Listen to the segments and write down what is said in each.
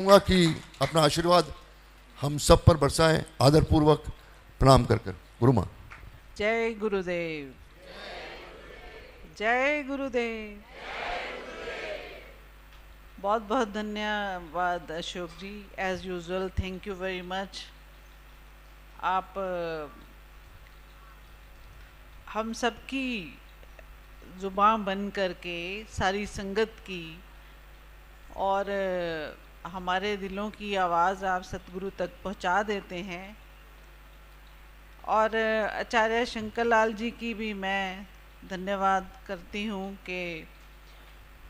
कि अपना आशीर्वाद हम सब पर बरसाएं। आदरपूर्वक प्रणाम कर कर। गुरु माँ। जय गुरुदेव, जय गुरुदेव। बहुत बहुत धन्यवाद Ashok ji, as usual thank you very much. आप हम सबकी जुबान बन करके सारी संगत की और हमारे दिलों की आवाज़ आप सतगुरु तक पहुंचा देते हैं। और आचार्य शंकर लाल जी की भी मैं धन्यवाद करती हूँ कि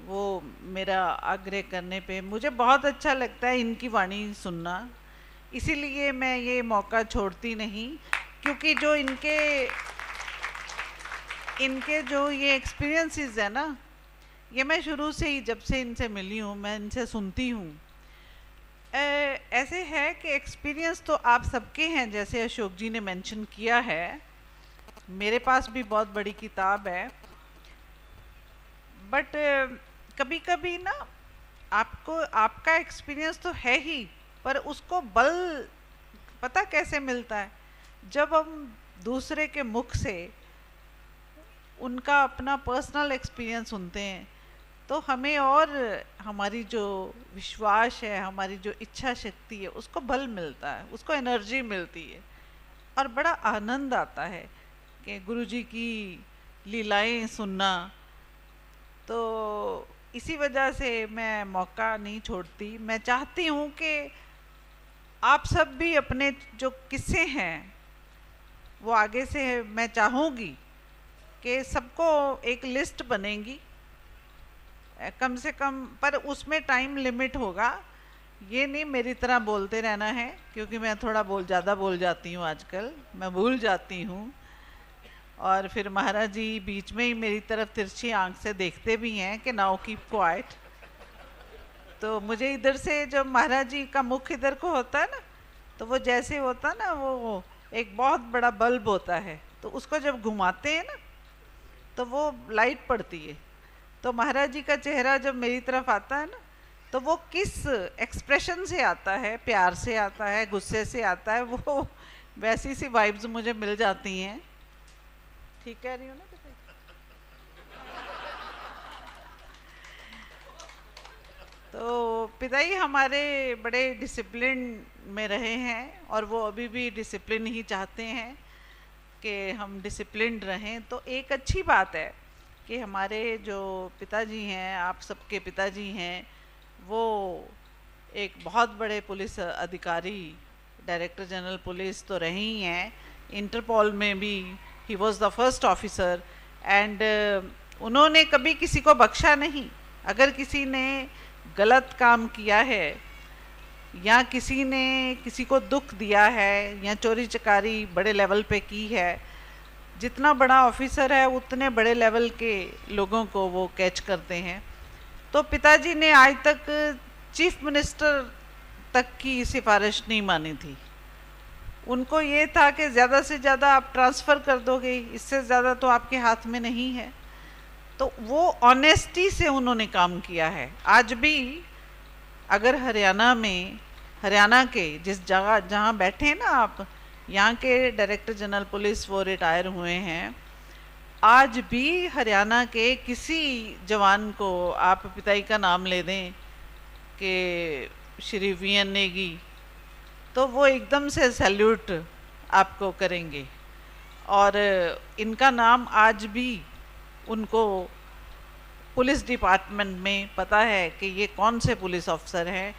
वो मेरा आग्रह करने पे मुझे बहुत अच्छा लगता है इनकी वाणी सुनना, इसीलिए मैं ये मौका छोड़ती नहीं। क्योंकि जो इनके इनके जो ये एक्सपीरियंसेस है ना, ये मैं शुरू से ही जब से इनसे मिली हूँ मैं इनसे सुनती हूँ। ऐसे है कि एक्सपीरियंस तो आप सबके हैं, जैसे अशोक जी ने मेंशन किया है। मेरे पास भी बहुत बड़ी किताब है, बट कभी कभी ना आपको आपका एक्सपीरियंस तो है ही, पर उसको बल पता कैसे मिलता है, जब हम दूसरे के मुख से उनका अपना पर्सनल एक्सपीरियंस सुनते हैं तो हमें और हमारी जो विश्वास है, हमारी जो इच्छा शक्ति है, उसको बल मिलता है, उसको एनर्जी मिलती है और बड़ा आनंद आता है कि गुरुजी की लीलाएं सुनना। तो इसी वजह से मैं मौका नहीं छोड़ती। मैं चाहती हूँ कि आप सब भी अपने जो किस्से हैं वो आगे से मैं चाहूँगी कि सबको एक लिस्ट बनेगी कम से कम, पर उसमें टाइम लिमिट होगा। ये नहीं मेरी तरह बोलते रहना है, क्योंकि मैं थोड़ा ज़्यादा बोल जाती हूँ आजकल, मैं भूल जाती हूँ। और फिर महाराज जी बीच में ही मेरी तरफ तिरछी आंख से देखते भी हैं कि नाउ कीप क्वाइट। तो मुझे इधर से जब महाराज जी का मुख इधर को होता है ना, तो वो जैसे होता है ना, वो एक बहुत बड़ा बल्ब होता है, तो उसको जब घुमाते हैं ना तो वो लाइट पड़ती है। तो महाराज जी का चेहरा जब मेरी तरफ आता है ना, तो वो किस एक्सप्रेशन से आता है, प्यार से आता है, गुस्से से आता है, वो वैसी सी वाइब्स मुझे मिल जाती हैं। ठीक कह रही हूँ ना? तो पिताजी हमारे बड़े डिसिप्लिन में रहे हैं और वो अभी भी डिसिप्लिन ही चाहते हैं कि हम डिसिप्लिन्ड रहें। तो एक अच्छी बात है कि हमारे जो पिताजी हैं, आप सबके पिताजी हैं, वो एक बहुत बड़े पुलिस अधिकारी, डायरेक्टर जनरल पुलिस तो रहे ही हैं। इंटरपोल में भी he was the first officer and उन्होंने कभी किसी को बख्शा नहीं। अगर किसी ने गलत काम किया है या किसी ने किसी को दुख दिया है या चोरी चकारी बड़े लेवल पे की है, जितना बड़ा ऑफिसर है उतने बड़े लेवल के लोगों को वो कैच करते हैं। तो पिताजी ने आज तक चीफ मिनिस्टर तक की सिफारिश नहीं मानी थी। उनको ये था कि ज़्यादा से ज़्यादा आप ट्रांसफ़र कर दोगे, इससे ज़्यादा तो आपके हाथ में नहीं है। तो वो ऑनेस्टी से उन्होंने काम किया है। आज भी अगर हरियाणा के जिस जगह जहाँ बैठे हैं ना आप, यहाँ के डायरेक्टर जनरल पुलिस वो रिटायर हुए हैं, आज भी हरियाणा के किसी जवान को आप पिताई का नाम ले दें कि श्री वी एन नेगी, तो वो एकदम से सैल्यूट आपको करेंगे। और इनका नाम आज भी उनको पुलिस डिपार्टमेंट में पता है कि ये कौन से पुलिस ऑफिसर हैं।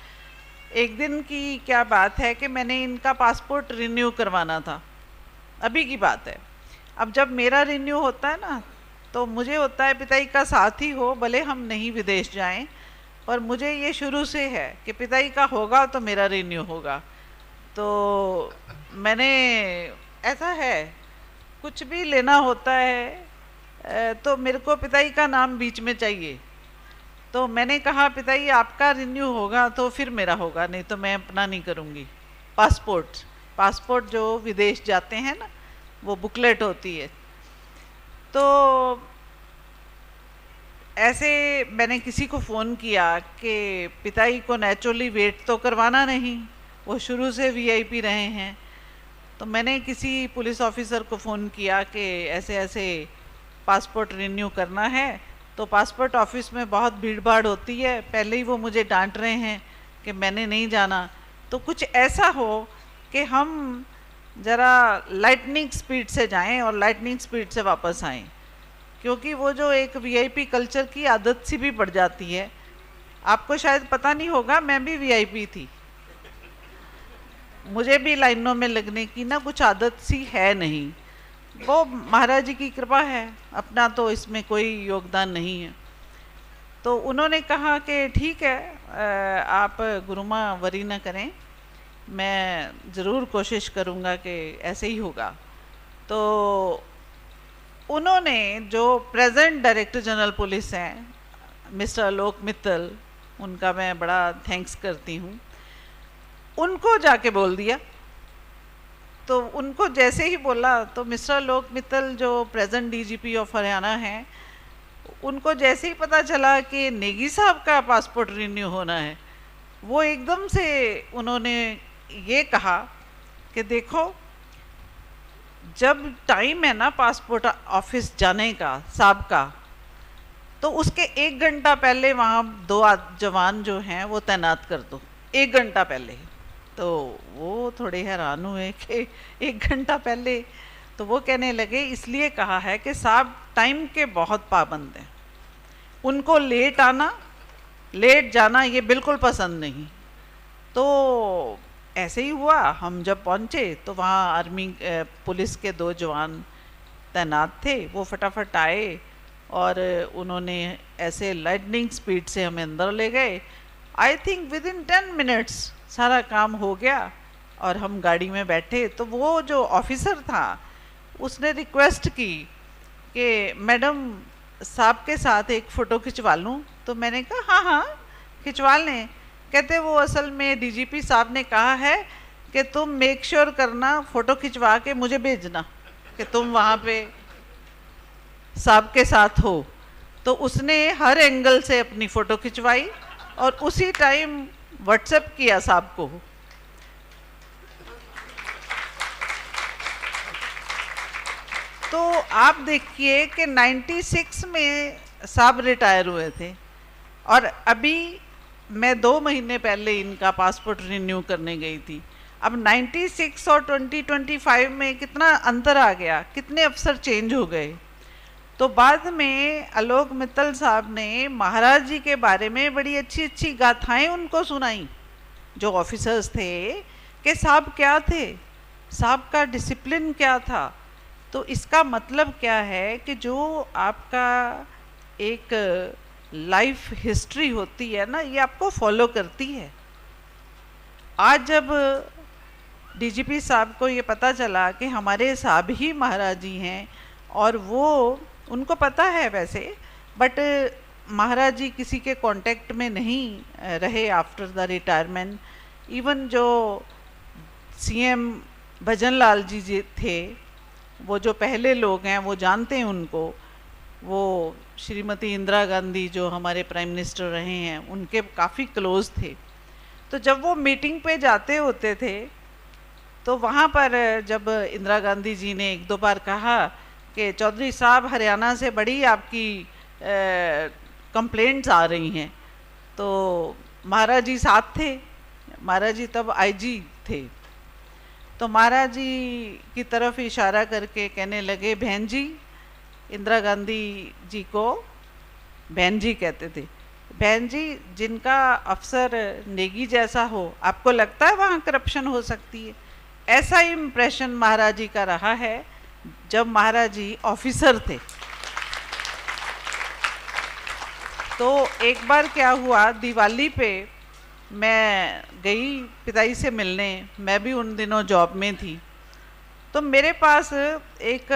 एक दिन की क्या बात है कि मैंने इनका पासपोर्ट रिन्यू करवाना था, अभी की बात है। अब जब मेरा रिन्यू होता है ना, तो मुझे होता है पिताई का साथ ही हो, भले हम नहीं विदेश जाएं, पर मुझे ये शुरू से है कि पिताई का होगा तो मेरा रिन्यू होगा। तो मैंने, ऐसा है, कुछ भी लेना होता है तो मेरे को पिताई का नाम बीच में चाहिए। तो मैंने कहा पिताई आपका रिन्यू होगा तो फिर मेरा होगा, नहीं तो मैं अपना नहीं करूँगी। पासपोर्ट जो विदेश जाते हैं ना, वो बुकलेट होती है। तो ऐसे मैंने किसी को फ़ोन किया कि पिताई को नेचुरली वेट तो करवाना नहीं, वो शुरू से वीआईपी रहे हैं। तो मैंने किसी पुलिस ऑफिसर को फ़ोन किया कि ऐसे ऐसे पासपोर्ट रिन्यू करना है। तो पासपोर्ट ऑफिस में बहुत भीड़ भाड़ होती है, पहले ही वो मुझे डांट रहे हैं कि मैंने नहीं जाना। तो कुछ ऐसा हो कि हम ज़रा लाइटनिंग स्पीड से जाएं और लाइटनिंग स्पीड से वापस आएं, क्योंकि वो जो एक वीआईपी कल्चर की आदत सी भी पड़ जाती है। आपको शायद पता नहीं होगा, मैं भी वीआईपी थी, मुझे भी लाइनों में लगने की ना कुछ आदत सी है नहीं। वो महाराज जी की कृपा है, अपना तो इसमें कोई योगदान नहीं है। तो उन्होंने कहा कि ठीक है, आप गुरुमा वरी न करें, मैं ज़रूर कोशिश करूँगा कि ऐसे ही होगा। तो उन्होंने जो प्रेजेंट डायरेक्टर जनरल पुलिस हैं मिस्टर आलोक मित्तल, उनका मैं बड़ा थैंक्स करती हूँ, उनको जाके बोल दिया। तो उनको जैसे ही बोला तो मिस्टर आलोक मित्तल जो प्रेजेंट डीजीपी ऑफ हरियाणा हैं, उनको जैसे ही पता चला कि नेगी साहब का पासपोर्ट रिन्यू होना है, वो एकदम से उन्होंने ये कहा कि देखो, जब टाइम है ना पासपोर्ट ऑफिस जाने का साहब का, तो उसके 1 घंटा पहले वहाँ 2 जवान जो हैं वो तैनात कर दो, 1 घंटा पहले। तो वो थोड़े हैरान हुए कि 1 घंटा पहले। तो वो कहने लगे इसलिए कहा है कि साहब टाइम के बहुत पाबंद हैं, उनको लेट आना लेट जाना ये बिल्कुल पसंद नहीं। तो ऐसे ही हुआ, हम जब पहुँचे तो वहाँ आर्मी पुलिस के 2 जवान तैनात थे, वो फटाफट आए और उन्होंने ऐसे लाइटनिंग स्पीड से हमें अंदर ले गए। I think with in 10 minutes सारा काम हो गया और हम गाड़ी में बैठे। तो वो जो ऑफिसर था उसने रिक्वेस्ट की कि मैडम साहब के साथ एक फ़ोटो खिंचवा लूँ। तो मैंने कहा हाँ हाँ खिंचवा लें। कहते वो असल में डीजीपी साहब ने कहा है कि तुम मेक श्योर करना फ़ोटो खिंचवा के मुझे भेजना कि तुम वहाँ पे साहब के साथ हो। तो उसने हर एंगल से अपनी फ़ोटो खिंचवाई और उसी टाइम व्हाट्सएप किया साहब को। तो आप देखिए कि 96 में साहब रिटायर हुए थे और अभी मैं 2 महीने पहले इनका पासपोर्ट रिन्यू करने गई थी। अब 96 और 2025 में कितना अंतर आ गया, कितने अफसर चेंज हो गए। तो बाद में आलोक मित्तल साहब ने महाराज जी के बारे में बड़ी अच्छी अच्छी गाथाएं उनको सुनाई, जो ऑफिसर्स थे, कि साहब क्या थे, साहब का डिसिप्लिन क्या था। तो इसका मतलब क्या है कि जो आपका एक लाइफ हिस्ट्री होती है ना, ये आपको फॉलो करती है। आज जब डीजीपी साहब को ये पता चला कि हमारे साहब ही महाराज जी हैं, और वो उनको पता है वैसे, बट महाराज जी किसी के कांटेक्ट में नहीं रहे आफ्टर द रिटायरमेंट। इवन जो सीएम भजन लाल जी थे, वो जो पहले लोग हैं वो जानते हैं उनको। वो श्रीमती इंदिरा गांधी जो हमारे प्राइम मिनिस्टर रहे हैं, उनके काफ़ी क्लोज थे। तो जब वो मीटिंग पे जाते होते थे तो वहाँ पर जब इंदिरा गांधी जी ने 1-2 बार कहा कि चौधरी साहब हरियाणा से बड़ी आपकी कंप्लेंट्स आ रही हैं, तो महाराज जी साथ थे। महाराज जी तब आईजी थे। तो महाराज जी की तरफ इशारा करके कहने लगे, बहन जी, इंदिरा गांधी जी को बहन जी कहते थे, बहन जी जिनका अफसर नेगी जैसा हो, आपको लगता है वहाँ करप्शन हो सकती है? ऐसा ही इम्प्रेशन महाराज जी का रहा है जब महाराज जी ऑफिसर थे। तो एक बार क्या हुआ, दिवाली पे मैं गई पिताई से मिलने, मैं भी उन दिनों जॉब में थी। तो मेरे पास एक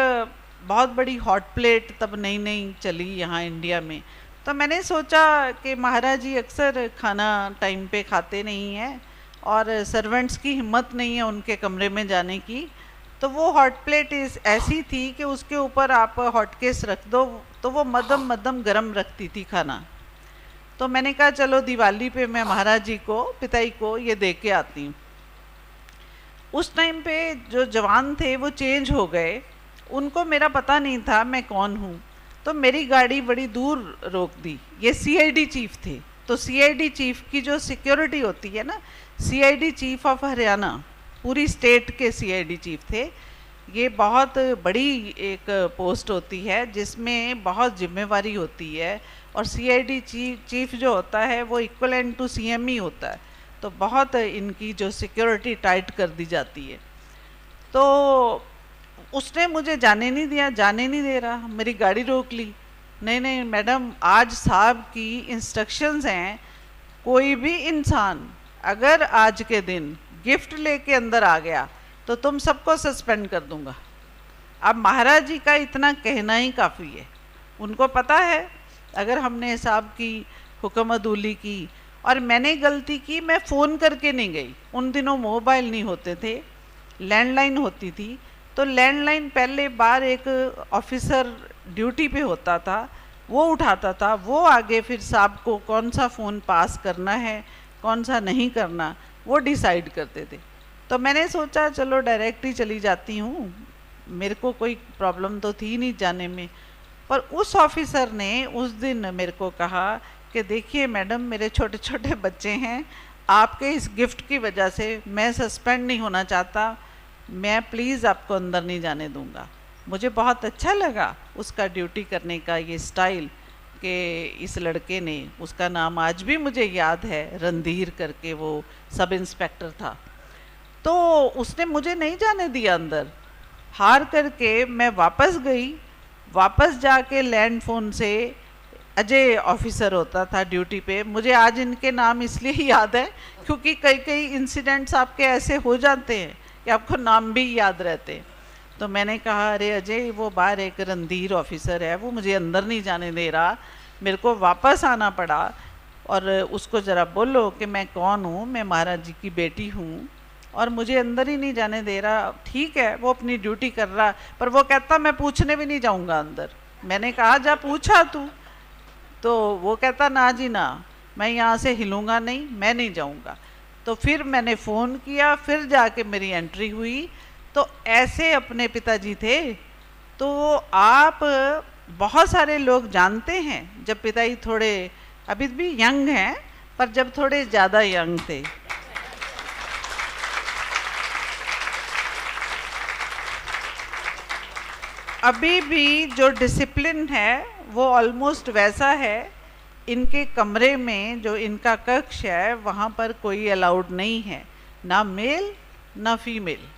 बहुत बड़ी हॉट प्लेट तब नई नई चली यहाँ इंडिया में। तो मैंने सोचा कि महाराज जी अक्सर खाना टाइम पे खाते नहीं हैं और सर्वेंट्स की हिम्मत नहीं है उनके कमरे में जाने की, तो वो हॉट प्लेट ऐसी थी कि उसके ऊपर आप हॉटकेस रख दो तो वो मदम मदम गरम रखती थी खाना। तो मैंने कहा चलो दिवाली पे मैं महाराज जी को, पिताई को ये दे के आती हूँ। उस टाइम पे जो जवान थे वो चेंज हो गए, उनको मेरा पता नहीं था मैं कौन हूँ, तो मेरी गाड़ी बड़ी दूर रोक दी। ये सीआईडी चीफ थे, तो सीआईडी चीफ की जो सिक्योरिटी होती है ना, सीआईडी चीफ ऑफ हरियाणा, पूरी स्टेट के सीआईडी चीफ थे। ये बहुत बड़ी एक पोस्ट होती है जिसमें बहुत जिम्मेवारी होती है, और सीआईडी चीफ जो होता है वो इक्वलेंट टू सीएम ही होता है, तो बहुत इनकी जो सिक्योरिटी टाइट कर दी जाती है। तो उसने मुझे जाने नहीं दिया, जाने नहीं दे रहा, मेरी गाड़ी रोक ली। नहीं नहीं मैडम, आज साहब की इंस्ट्रक्शंस हैं, कोई भी इंसान अगर आज के दिन गिफ्ट लेके अंदर आ गया तो तुम सबको सस्पेंड कर दूंगा। अब महाराज जी का इतना कहना ही काफ़ी है, उनको पता है अगर हमने साहब की हुक्म अदूली की। और मैंने गलती की, मैं फ़ोन करके नहीं गई, उन दिनों मोबाइल नहीं होते थे, लैंडलाइन होती थी। तो लैंडलाइन पहले बार एक ऑफिसर ड्यूटी पे होता था, वो उठाता था, वो आगे फिर साहब को कौन सा फ़ोन पास करना है कौन सा नहीं करना वो डिसाइड करते थे। तो मैंने सोचा चलो डायरेक्ट ही चली जाती हूँ, मेरे को कोई प्रॉब्लम तो थी नहीं जाने में। पर उस ऑफिसर ने उस दिन मेरे को कहा कि देखिए मैडम, मेरे छोटे छोटे बच्चे हैं, आपके इस गिफ्ट की वजह से मैं सस्पेंड नहीं होना चाहता, मैं प्लीज़ आपको अंदर नहीं जाने दूंगा। मुझे बहुत अच्छा लगा उसका ड्यूटी करने का ये स्टाइल, कि इस लड़के ने, उसका नाम आज भी मुझे याद है, रणधीर करके, वो सब इंस्पेक्टर था। तो उसने मुझे नहीं जाने दिया अंदर। हार करके मैं वापस गई, वापस जाके लैंड फ़ोन से, अजय ऑफिसर होता था ड्यूटी पे, मुझे आज इनके नाम इसलिए याद है क्योंकि कई कई इंसिडेंट्स आपके ऐसे हो जाते हैं कि आपको नाम भी याद रहते हैं। तो मैंने कहा अरे अजय, वो बाहर एक रणधीर ऑफिसर है, वो मुझे अंदर नहीं जाने दे रहा, मेरे को वापस आना पड़ा, और उसको ज़रा बोलो कि मैं कौन हूँ, मैं महाराज जी की बेटी हूँ, और मुझे अंदर ही नहीं जाने दे रहा। ठीक है, वो अपनी ड्यूटी कर रहा, पर वो कहता मैं पूछने भी नहीं जाऊँगा अंदर। मैंने कहा जा पूछा तू, तो वो कहता ना जी ना, मैं यहाँ से हिलूँगा नहीं, मैं नहीं जाऊँगा। तो फिर मैंने फ़ोन किया, फिर जाके मेरी एंट्री हुई। तो ऐसे अपने पिताजी थे। तो आप बहुत सारे लोग जानते हैं जब पिताजी थोड़े, अभी भी यंग हैं, पर जब थोड़े ज़्यादा यंग थे। अभी भी जो डिसिप्लिन है वो ऑलमोस्ट वैसा है। इनके कमरे में जो इनका कक्ष है वहाँ पर कोई अलाउड नहीं है, ना मेल ना फीमेल।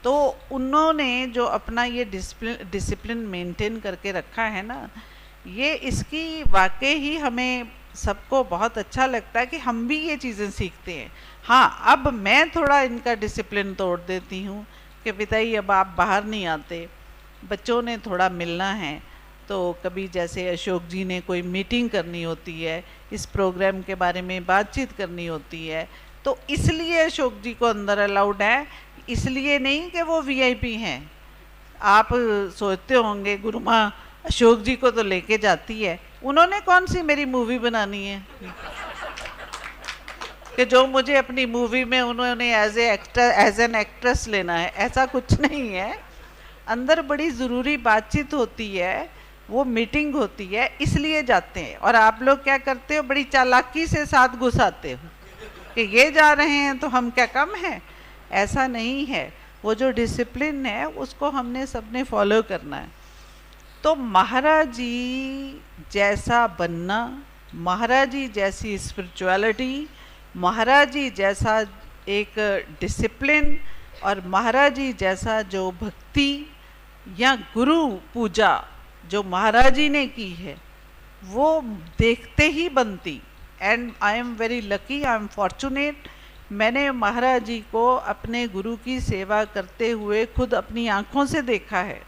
तो उन्होंने जो अपना ये डिसिप्लिन मेंटेन करके रखा है ना, ये इसकी वाकई ही हमें सबको बहुत अच्छा लगता है कि हम भी ये चीज़ें सीखते हैं। हाँ, अब मैं थोड़ा इनका डिसिप्लिन तोड़ देती हूँ कि पिताजी अब आप बाहर नहीं आते, बच्चों ने थोड़ा मिलना है। तो कभी जैसे अशोक जी ने कोई मीटिंग करनी होती है, इस प्रोग्राम के बारे में बातचीत करनी होती है, तो इसलिए अशोक जी को अंदर अलाउड है, इसलिए नहीं कि वो वीआईपी हैं। आप सोचते होंगे गुरु माँ अशोक जी को तो लेके जाती है, उन्होंने कौन सी मेरी मूवी बनानी है कि जो मुझे अपनी मूवी में उन्होंने एज एन एक्ट्रेस लेना है। ऐसा कुछ नहीं है, अंदर बड़ी ज़रूरी बातचीत होती है, वो मीटिंग होती है, इसलिए जाते हैं। और आप लोग क्या करते हो, बड़ी चालाकी से साथ घुसाते हो कि ये जा रहे हैं तो हम क्या कम हैं। ऐसा नहीं है, वो जो डिसिप्लिन है उसको हमने सबने फॉलो करना है। तो महाराज जी जैसा बनना, महाराज जी जैसी स्पिरिचुअलिटी, महाराज जी जैसा एक डिसिप्लिन, और महाराज जी जैसा जो भक्ति या गुरु पूजा जो महाराज जी ने की है वो देखते ही बनती। And I am very lucky, I am fortunate, मैंने महाराज जी को अपने गुरु की सेवा करते हुए खुद अपनी आंखों से देखा है।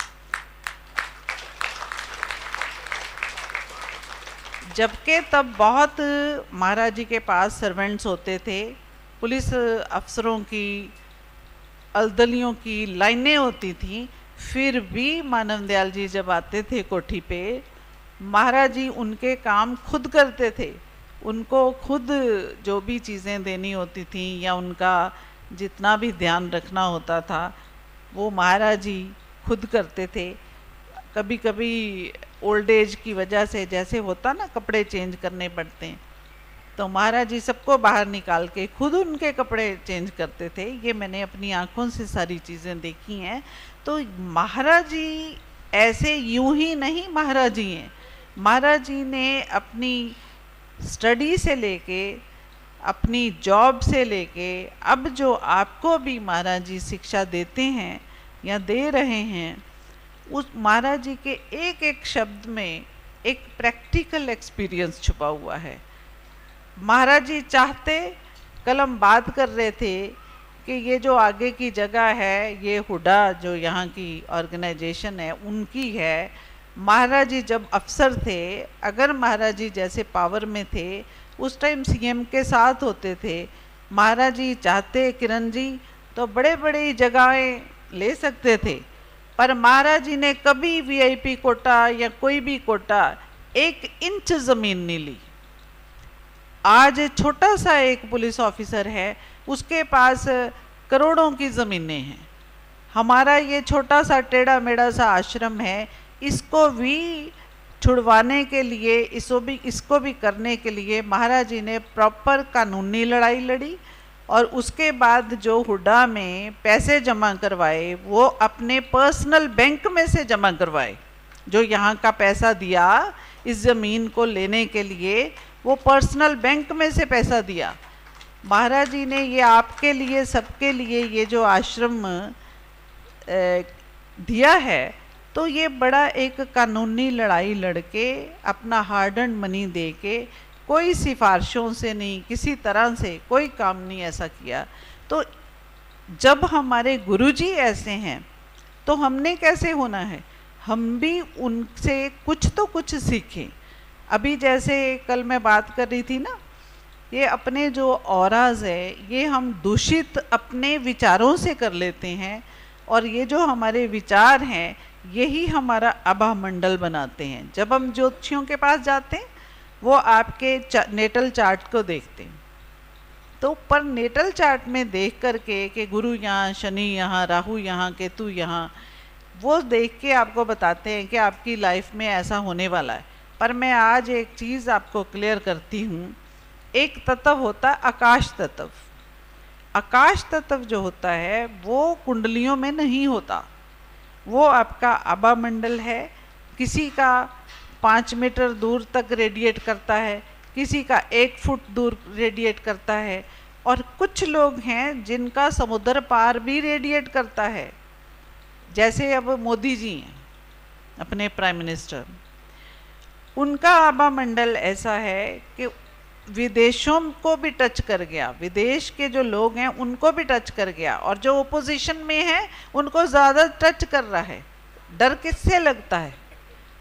जबकि तब बहुत महाराज जी के पास सर्वेंट्स होते थे, पुलिस अफसरों की अलदलियों की लाइनें होती थी, फिर भी मानव दयाल जी जब आते थे कोठी पे, महाराज जी उनके काम खुद करते थे। उनको खुद जो भी चीज़ें देनी होती थी या उनका जितना भी ध्यान रखना होता था, वो महाराज जी खुद करते थे। कभी कभी ओल्ड एज की वजह से जैसे होता ना, कपड़े चेंज करने पड़ते हैं, तो महाराज जी सबको बाहर निकाल के खुद उनके कपड़े चेंज करते थे। ये मैंने अपनी आंखों से सारी चीज़ें देखी हैं। तो महाराज जी ऐसे यूं ही नहीं महाराज जी हैं। महाराज जी ने अपनी स्टडी से लेके, अपनी जॉब से लेके, अब जो आपको भी महाराज जी शिक्षा देते हैं या दे रहे हैं, उस महाराज जी के एक एक शब्द में एक प्रैक्टिकल एक्सपीरियंस छुपा हुआ है। महाराज जी चाहते, कल हम बात कर रहे थे कि ये जो आगे की जगह है, ये हुडा जो यहाँ की ऑर्गेनाइजेशन है उनकी है। महाराज जी जब अफसर थे, अगर महाराज जी जैसे पावर में थे, उस टाइम सीएम के साथ होते थे, महाराज जी चाहते किरण जी तो बड़े बड़ी जगहें ले सकते थे, पर महाराज जी ने कभी वीआईपी कोटा या कोई भी कोटा 1 इंच ज़मीन नहीं ली। आज छोटा सा एक पुलिस ऑफिसर है, उसके पास करोड़ों की ज़मीनें हैं। हमारा ये छोटा सा टेढ़ा मेढ़ा सा आश्रम है, इसको भी छुड़वाने के लिए, इसको भी करने के लिए महाराज जी ने प्रॉपर कानूनी लड़ाई लड़ी। और उसके बाद जो हुडा में पैसे जमा करवाए, वो अपने पर्सनल बैंक में से जमा करवाए। जो यहाँ का पैसा दिया इस ज़मीन को लेने के लिए, वो पर्सनल बैंक में से पैसा दिया। महाराज जी ने ये आपके लिए, सबके लिए ये जो आश्रम दिया है, तो ये बड़ा एक कानूनी लड़ाई लड़के, अपना हार्ड एंड मनी दे के, कोई सिफारिशों से नहीं, किसी तरह से कोई काम नहीं ऐसा किया। तो जब हमारे गुरुजी ऐसे हैं, तो हमने कैसे होना है? हम भी उनसे कुछ तो कुछ सीखें। अभी जैसे कल मैं बात कर रही थी ना, ये अपने जो औराज है, ये हम दूषित अपने विचारों से कर लेते हैं, और ये जो हमारे विचार हैं, यही हमारा आभा मंडल बनाते हैं। जब हम ज्योतिषियों के पास जाते हैं, वो आपके नेटल चार्ट को देखते हैं, तो पर नेटल चार्ट में देख करके कि गुरु यहाँ, शनि यहाँ, राहु यहाँ, केतु यहाँ, वो देख के आपको बताते हैं कि आपकी लाइफ में ऐसा होने वाला है। पर मैं आज एक चीज़ आपको क्लियर करती हूँ। एक तत्व होता है आकाश तत्व। आकाश तत्व जो होता है वो कुंडलियों में नहीं होता, वो आपका आभा मंडल है। किसी का 5 मीटर दूर तक रेडिएट करता है, किसी का 1 फुट दूर रेडिएट करता है, और कुछ लोग हैं जिनका समुद्र पार भी रेडिएट करता है। जैसे अब मोदी जी हैं, अपने प्राइम मिनिस्टर, उनका आभा मंडल ऐसा है कि विदेशों को भी टच कर गया, विदेश के जो लोग हैं उनको भी टच कर गया, और जो ओपोजिशन में है उनको ज़्यादा टच कर रहा है। डर किससे लगता है?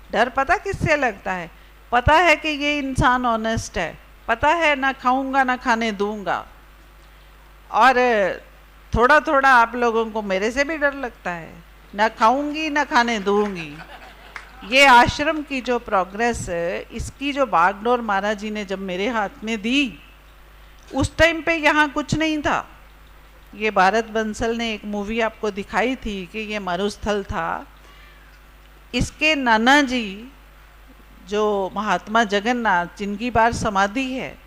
डर पता किससे लगता है? पता है कि ये इंसान ऑनेस्ट है, पता है ना खाऊंगा ना खाने दूंगा, और थोड़ा थोड़ा आप लोगों को मेरे से भी डर लगता है, ना खाऊंगी ना खाने दूंगी। ये आश्रम की जो प्रोग्रेस है, इसकी जो बागडोर महाराज जी ने जब मेरे हाथ में दी, उस टाइम पे यहाँ कुछ नहीं था। ये भारत बंसल ने एक मूवी आपको दिखाई थी कि ये मरुस्थल था। इसके नाना जी जो महात्मा जगन्नाथ, जिनकी बार समाधि है,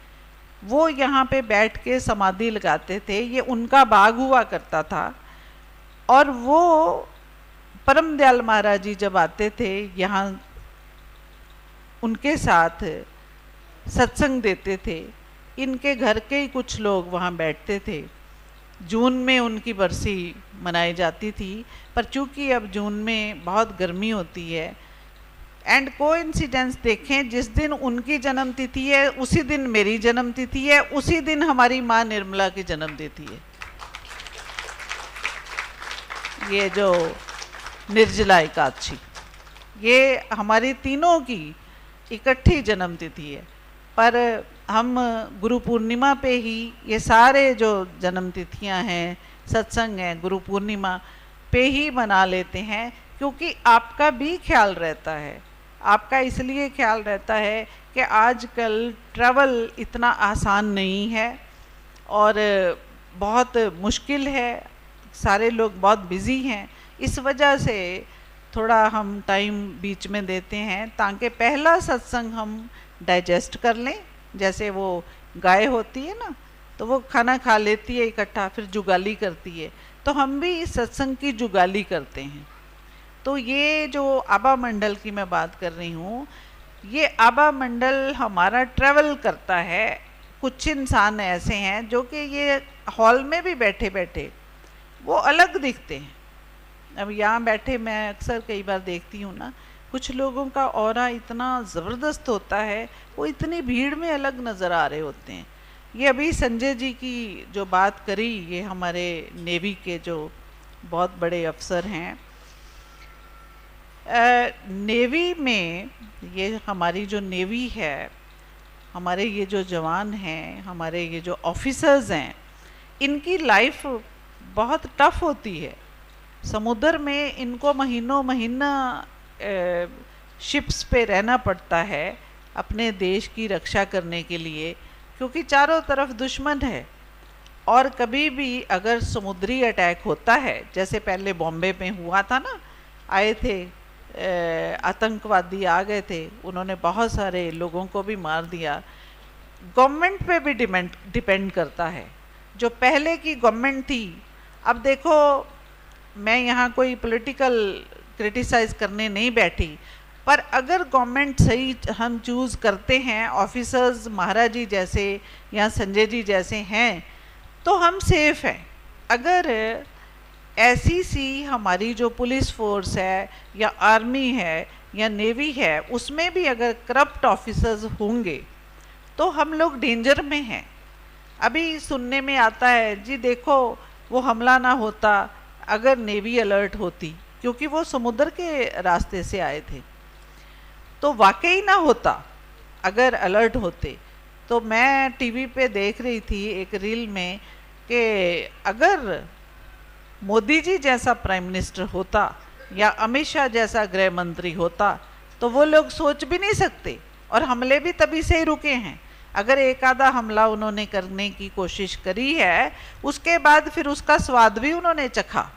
वो यहाँ पे बैठ के समाधि लगाते थे। ये उनका बाग हुआ करता था, और वो परम दयाल महाराज जी जब आते थे यहाँ, उनके साथ सत्संग देते थे। इनके घर के ही कुछ लोग वहाँ बैठते थे। जून में उनकी बरसी मनाई जाती थी, पर चूँकि अब जून में बहुत गर्मी होती है, एंड कोइंसिडेंस देखें, जिस दिन उनकी जन्म तिथि है उसी दिन मेरी जन्म तिथि है, उसी दिन हमारी माँ निर्मला की जन्म तिथि है। ये जो निर्जला एकादशी, ये हमारी तीनों की इकट्ठी जन्म तिथि है। पर हम गुरु पूर्णिमा पे ही ये सारे जो जन्म तिथियां हैं सत्संग है, गुरु पूर्णिमा पे ही मना लेते हैं, क्योंकि आपका भी ख्याल रहता है। आपका इसलिए ख्याल रहता है कि आजकल ट्रैवल इतना आसान नहीं है और बहुत मुश्किल है, सारे लोग बहुत बिज़ी हैं। इस वजह से थोड़ा हम टाइम बीच में देते हैं ताकि पहला सत्संग हम डाइजेस्ट कर लें। जैसे वो गाय होती है ना, तो वो खाना खा लेती है इकट्ठा, फिर जुगाली करती है, तो हम भी इस सत्संग की जुगाली करते हैं। तो ये जो आभा मंडल की मैं बात कर रही हूँ, ये आभा मंडल हमारा ट्रैवल करता है। कुछ इंसान ऐसे हैं जो कि ये हॉल में भी बैठे बैठे वो अलग दिखते हैं। अब यहाँ बैठे मैं अक्सर कई बार देखती हूँ ना, कुछ लोगों का ऑरा इतना ज़बरदस्त होता है, वो इतनी भीड़ में अलग नज़र आ रहे होते हैं। ये अभी संजय जी की जो बात करी, ये हमारे नेवी के जो बहुत बड़े अफसर हैं, नेवी में ये हमारी जो नेवी है, हमारे ये जो जवान हैं, हमारे ये जो ऑफिसर्स हैं, इनकी लाइफ बहुत टफ होती है। समुद्र में इनको महीनों महीना शिप्स पे रहना पड़ता है अपने देश की रक्षा करने के लिए, क्योंकि चारों तरफ दुश्मन है। और कभी भी अगर समुद्री अटैक होता है, जैसे पहले बॉम्बे में हुआ था ना, आए थे आतंकवादी आ गए थे, उन्होंने बहुत सारे लोगों को भी मार दिया। गवर्नमेंट पे भी डिपेंड करता है। जो पहले की गवर्नमेंट थी, अब देखो मैं यहाँ कोई पॉलिटिकल क्रिटिसाइज़ करने नहीं बैठी, पर अगर गवर्नमेंट सही हम चूज़ करते हैं, ऑफिसर्स महाराज जी जैसे या संजय जी जैसे हैं, तो हम सेफ हैं। अगर ऐसी सी हमारी जो पुलिस फोर्स है या आर्मी है या नेवी है, उसमें भी अगर करप्ट ऑफिसर्स होंगे तो हम लोग डेंजर में हैं। अभी सुनने में आता है जी, देखो वो हमला ना होता अगर नेवी अलर्ट होती, क्योंकि वो समुद्र के रास्ते से आए थे, तो वाकई ना होता अगर अलर्ट होते। तो मैं टीवी पे देख रही थी एक रील में कि अगर मोदी जी जैसा प्राइम मिनिस्टर होता या अमित शाह जैसा गृह मंत्री होता, तो वो लोग सोच भी नहीं सकते, और हमले भी तभी से ही रुके हैं। अगर एक आधा हमला उन्होंने करने की कोशिश करी है, उसके बाद फिर उसका स्वाद भी उन्होंने चखा,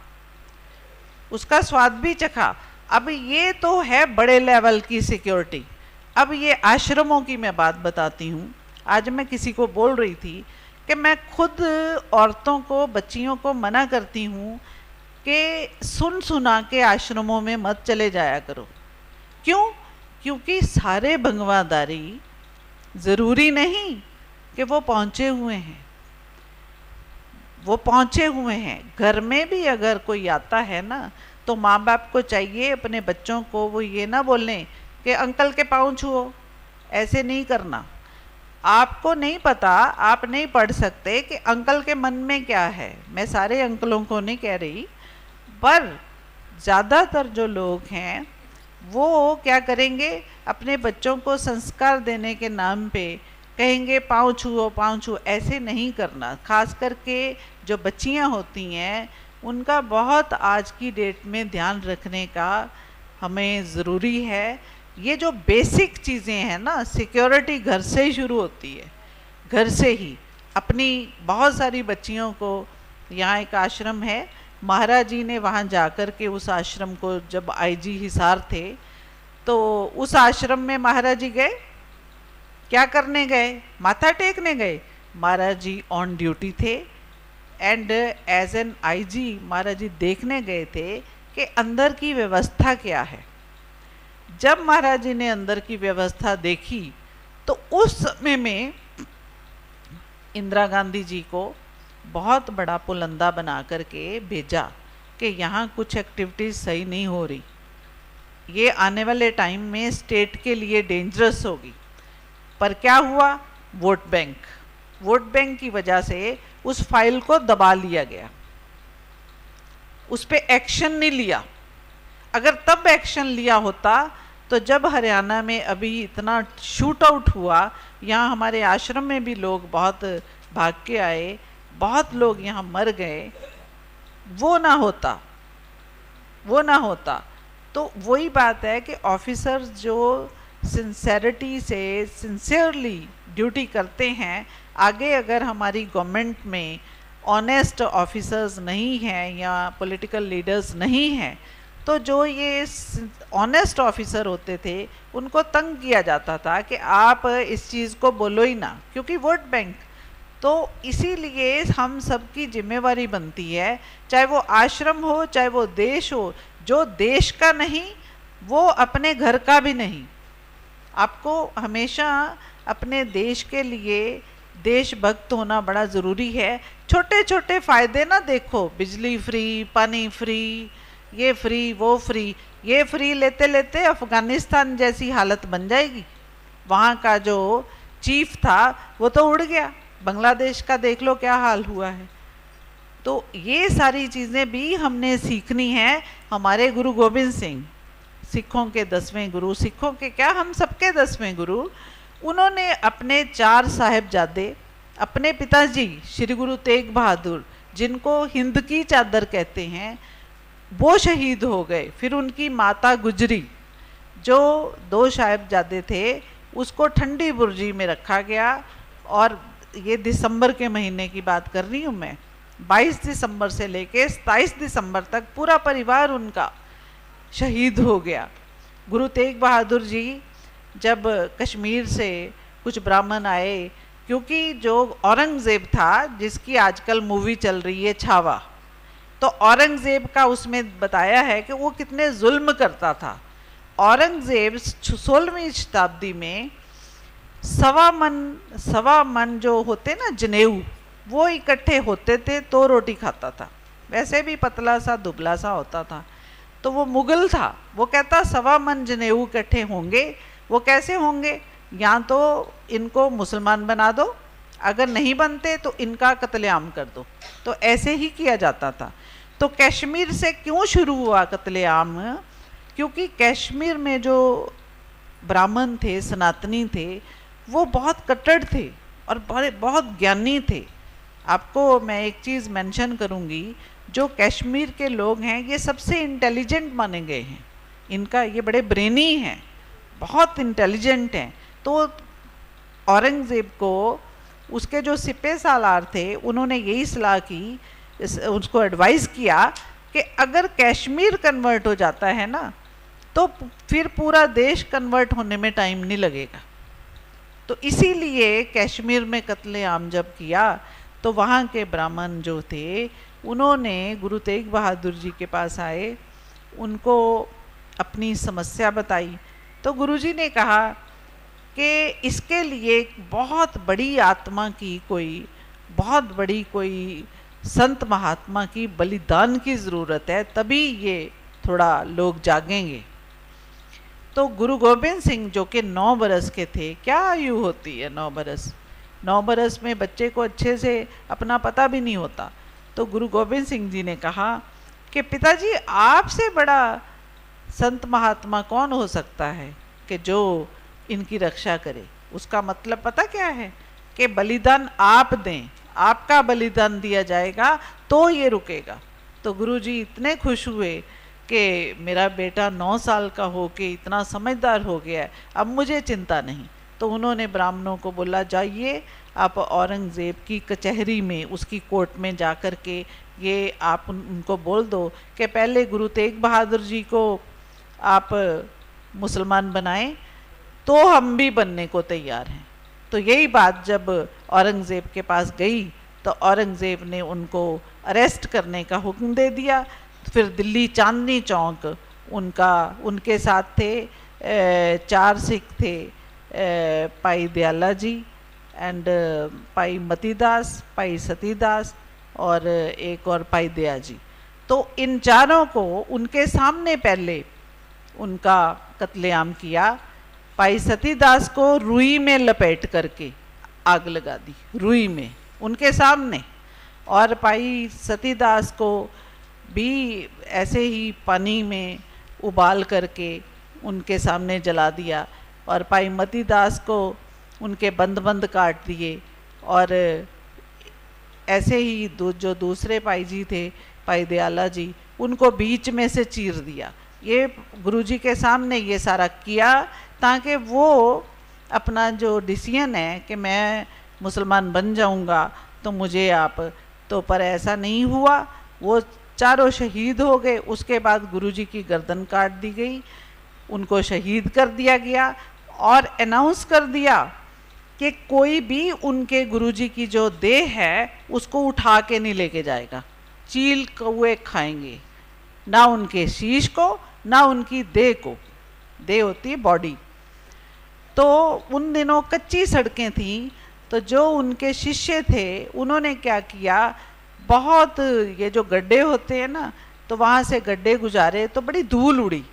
उसका स्वाद भी चखा। अब ये तो है बड़े लेवल की सिक्योरिटी। अब ये आश्रमों की मैं बात बताती हूँ। आज मैं किसी को बोल रही थी कि मैं खुद औरतों को, बच्चियों को मना करती हूँ कि सुन सुना के आश्रमों में मत चले जाया करो। क्यों? क्योंकि सारे भगवादारी ज़रूरी नहीं कि वो पहुँचे हुए हैं, वो पहुँचे हुए हैं। घर में भी अगर कोई आता है ना, तो माँ बाप को चाहिए अपने बच्चों को वो ये ना बोलने कि अंकल के पाँव छुओ, ऐसे नहीं करना। आपको नहीं पता, आप नहीं पढ़ सकते कि अंकल के मन में क्या है। मैं सारे अंकलों को नहीं कह रही, पर ज़्यादातर जो लोग हैं वो क्या करेंगे, अपने बच्चों को संस्कार देने के नाम पे कहेंगे पाँव छुओ पाँव छुओ। ऐसे नहीं करना। खास करके जो बच्चियां होती हैं, उनका बहुत आज की डेट में ध्यान रखने का हमें ज़रूरी है। ये जो बेसिक चीज़ें हैं ना, सिक्योरिटी घर से ही शुरू होती है, घर से ही। अपनी बहुत सारी बच्चियों को, यहाँ एक आश्रम है, महाराज जी ने वहाँ जाकर के उस आश्रम को, जब आईजी हिसार थे, तो उस आश्रम में महाराज जी गए, क्या करने गए? माथा टेकने गए। महाराज जी ऑन ड्यूटी थे, एंड एज एन आईजी महाराज जी देखने गए थे कि अंदर की व्यवस्था क्या है। जब महाराज जी ने अंदर की व्यवस्था देखी, तो उस समय में इंदिरा गांधी जी को बहुत बड़ा पुलंदा बना करके भेजा कि यहाँ कुछ एक्टिविटीज़ सही नहीं हो रही, ये आने वाले टाइम में स्टेट के लिए डेंजरस होगी। पर क्या हुआ? वोट बैंक की वजह से उस फाइल को दबा लिया गया, उस पर एक्शन नहीं लिया। अगर तब एक्शन लिया होता, तो जब हरियाणा में अभी इतना शूट आउट हुआ, यहाँ हमारे आश्रम में भी लोग बहुत भाग के आए, बहुत लोग यहाँ मर गए, वो ना होता, वो ना होता। तो वही बात है कि ऑफिसर्स जो सिंसेरिटी से सिंसियरली ड्यूटी करते हैं, आगे अगर हमारी गवर्नमेंट में ऑनेस्ट ऑफिसर्स नहीं हैं या पॉलिटिकल लीडर्स नहीं हैं, तो जो ये ऑनेस्ट ऑफिसर होते थे उनको तंग किया जाता था कि आप इस चीज़ को बोलो ही ना, क्योंकि वोट बैंक। तो इसीलिए हम सबकी जिम्मेवारी बनती है, चाहे वो आश्रम हो चाहे वो देश हो, जो देश का नहीं वो अपने घर का भी नहीं। आपको हमेशा अपने देश के लिए देशभक्त होना बड़ा ज़रूरी है। छोटे छोटे फ़ायदे ना देखो, बिजली फ्री, पानी फ्री, ये फ्री वो फ्री, ये फ्री लेते लेते अफ़गानिस्तान जैसी हालत बन जाएगी। वहाँ का जो चीफ था वो तो उड़ गया, बांग्लादेश का देख लो क्या हाल हुआ है। तो ये सारी चीज़ें भी हमने सीखनी है। हमारे गुरु गोविंद सिंह, सिखों के 10वें गुरु, सिखों के क्या हम सबके 10वें गुरु, उन्होंने अपने 4 साहिबजादे, अपने पिताजी श्री गुरु तेग बहादुर, जिनको हिंद की चादर कहते हैं, वो शहीद हो गए। फिर उनकी माता गुजरी, जो 2 साहिबजादे थे, उसको ठंडी बुर्जी में रखा गया। और ये दिसंबर के महीने की बात कर रही हूँ मैं, 22 दिसंबर से लेके 27 दिसंबर तक पूरा परिवार उनका शहीद हो गया। गुरु तेग बहादुर जी जब कश्मीर से कुछ ब्राह्मण आए, क्योंकि जो औरंगज़ेब था जिसकी आजकल मूवी चल रही है छावा, तो औरंगज़ेब का उसमें बताया है कि वो कितने जुल्म करता था। औरंगज़ेब 16वीं शताब्दी में 1.25 मन जो होते ना जनेऊ, वो इकट्ठे होते थे तो रोटी खाता था। वैसे भी पतला सा दुबला सा होता था। तो वो मुगल था, वो कहता 1.25 मन जनेऊ इकट्ठे होंगे। वो कैसे होंगे? या तो इनको मुसलमान बना दो, अगर नहीं बनते तो इनका कत्लेआम कर दो। तो ऐसे ही किया जाता था। तो कश्मीर से क्यों शुरू हुआ कत्लेआम? क्योंकि कश्मीर में जो ब्राह्मण थे, सनातनी थे, वो बहुत कट्टर थे और बहुत ज्ञानी थे। आपको मैं एक चीज़ मेंशन करूंगी, जो कश्मीर के लोग हैं ये सबसे इंटेलिजेंट माने गए हैं। इनका ये बड़े ब्रेनी हैं, बहुत इंटेलिजेंट हैं। तो औरंगज़ेब को उसके जो सिपह सालार थे उन्होंने यही सलाह की, उसको एडवाइस किया कि अगर कश्मीर कन्वर्ट हो जाता है ना, तो फिर पूरा देश कन्वर्ट होने में टाइम नहीं लगेगा। तो इसीलिए कश्मीर में कत्लेआम जब किया, तो वहाँ के ब्राह्मण जो थे उन्होंने गुरु तेग बहादुर जी के पास आए, उनको अपनी समस्या बताई। तो गुरुजी ने कहा कि इसके लिए बहुत बड़ी आत्मा की, कोई बहुत बड़ी कोई संत महात्मा की बलिदान की ज़रूरत है, तभी ये थोड़ा लोग जागेंगे। तो गुरु गोविंद सिंह जो कि 9 बरस के थे, क्या आयु होती है 9 बरस? 9 बरस में बच्चे को अच्छे से अपना पता भी नहीं होता। तो गुरु गोविंद सिंह जी ने कहा कि पिताजी, आपसे बड़ा संत महात्मा कौन हो सकता है कि जो इनकी रक्षा करे? उसका मतलब पता क्या है? कि बलिदान आप दें, आपका बलिदान दिया जाएगा तो ये रुकेगा। तो गुरुजी इतने खुश हुए कि मेरा बेटा 9 साल का हो के इतना समझदार हो गया है, अब मुझे चिंता नहीं। तो उन्होंने ब्राह्मणों को बोला, जाइए आप औरंगज़ेब की कचहरी में, उसकी कोर्ट में जा कर के ये आप उनको बोल दो कि पहले गुरु तेग बहादुर जी को आप मुसलमान बनाएं, तो हम भी बनने को तैयार हैं। तो यही बात जब औरंगज़ेब के पास गई, तो औरंगज़ेब ने उनको अरेस्ट करने का हुक्म दे दिया। फिर दिल्ली चांदनी चौक उनके साथ थे 4 सिख थे, पाई दयाला जी एंड पाई मतीदास, पाई सतीदास और एक और पाई दया जी। तो इन चारों को उनके सामने पहले उनका कत्लेआम किया। पाई सतीदास को रुई में लपेट करके आग लगा दी, रुई में उनके सामने। और पाई सतीदास को भी ऐसे ही पानी में उबाल करके उनके सामने जला दिया। और पाई मतीदास को उनके बंद बंद काट दिए। और ऐसे ही जो दूसरे पाई जी थे भाई दयाला जी, उनको बीच में से चीर दिया। ये गुरुजी के सामने ये सारा किया ताकि वो अपना जो डिसीजन है कि मैं मुसलमान बन जाऊंगा तो मुझे आप, तो पर ऐसा नहीं हुआ। वो चारों शहीद हो गए। उसके बाद गुरुजी की गर्दन काट दी गई, उनको शहीद कर दिया गया और अनाउंस कर दिया कि कोई भी उनके गुरुजी की जो देह है उसको उठा के नहीं लेके जाएगा, चील कौए खाएंगे, ना उनके शीश को ना उनकी देह को। देह होती है बॉडी। तो उन दिनों कच्ची सड़कें थीं, तो जो उनके शिष्य थे उन्होंने क्या किया, बहुत ये जो गड्ढे होते हैं ना, तो वहाँ से गड्ढे गुजारे तो बड़ी धूल उड़ी।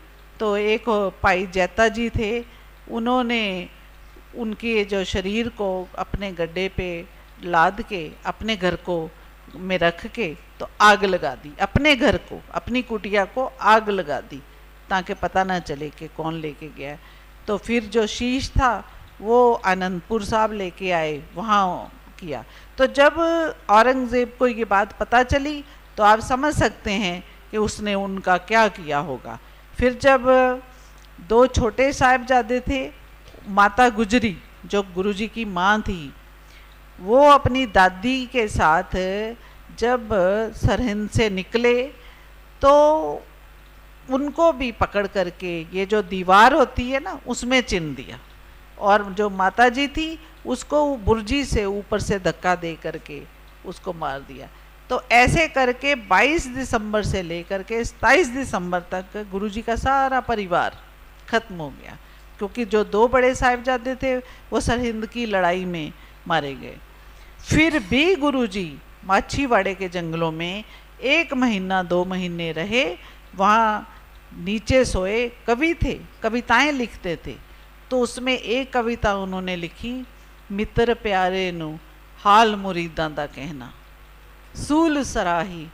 तो एक भाई जैता जी थे, उन्होंने उनके जो शरीर को अपने गड्ढे पे लाद के अपने घर को में रख के तो आग लगा दी, अपने घर को, अपनी कुटिया को आग लगा दी ताकि पता ना चले कि कौन लेके गया। तो फिर जो शीश था वो आनंदपुर साहब लेके आए, वहाँ किया। तो जब औरंगज़ेब को ये बात पता चली तो आप समझ सकते हैं कि उसने उनका क्या किया होगा। फिर जब दो छोटे साहिबजादे थे, माता गुजरी जो गुरुजी की माँ थी, वो अपनी दादी के साथ जब सरहिंद से निकले तो उनको भी पकड़ करके ये जो दीवार होती है ना उसमें चिन दिया, और जो माता जी थी उसको बुर्जी से ऊपर से धक्का दे करके उसको मार दिया। तो ऐसे करके 22 दिसंबर से लेकर के 27 दिसंबर तक गुरुजी का सारा परिवार खत्म हो गया, क्योंकि जो दो बड़े साहिबजादे थे वो सरहिंद की लड़ाई में मारे गए। फिर भी गुरुजी माछीवाड़े के जंगलों में 1 महीना 2 महीने रहे, वहाँ नीचे सोए। कवि थे, कविताएं लिखते थे। तो उसमें एक कविता उन्होंने लिखी, मित्र प्यारे नु हाल मुरीदां दा कहना, सूल सराही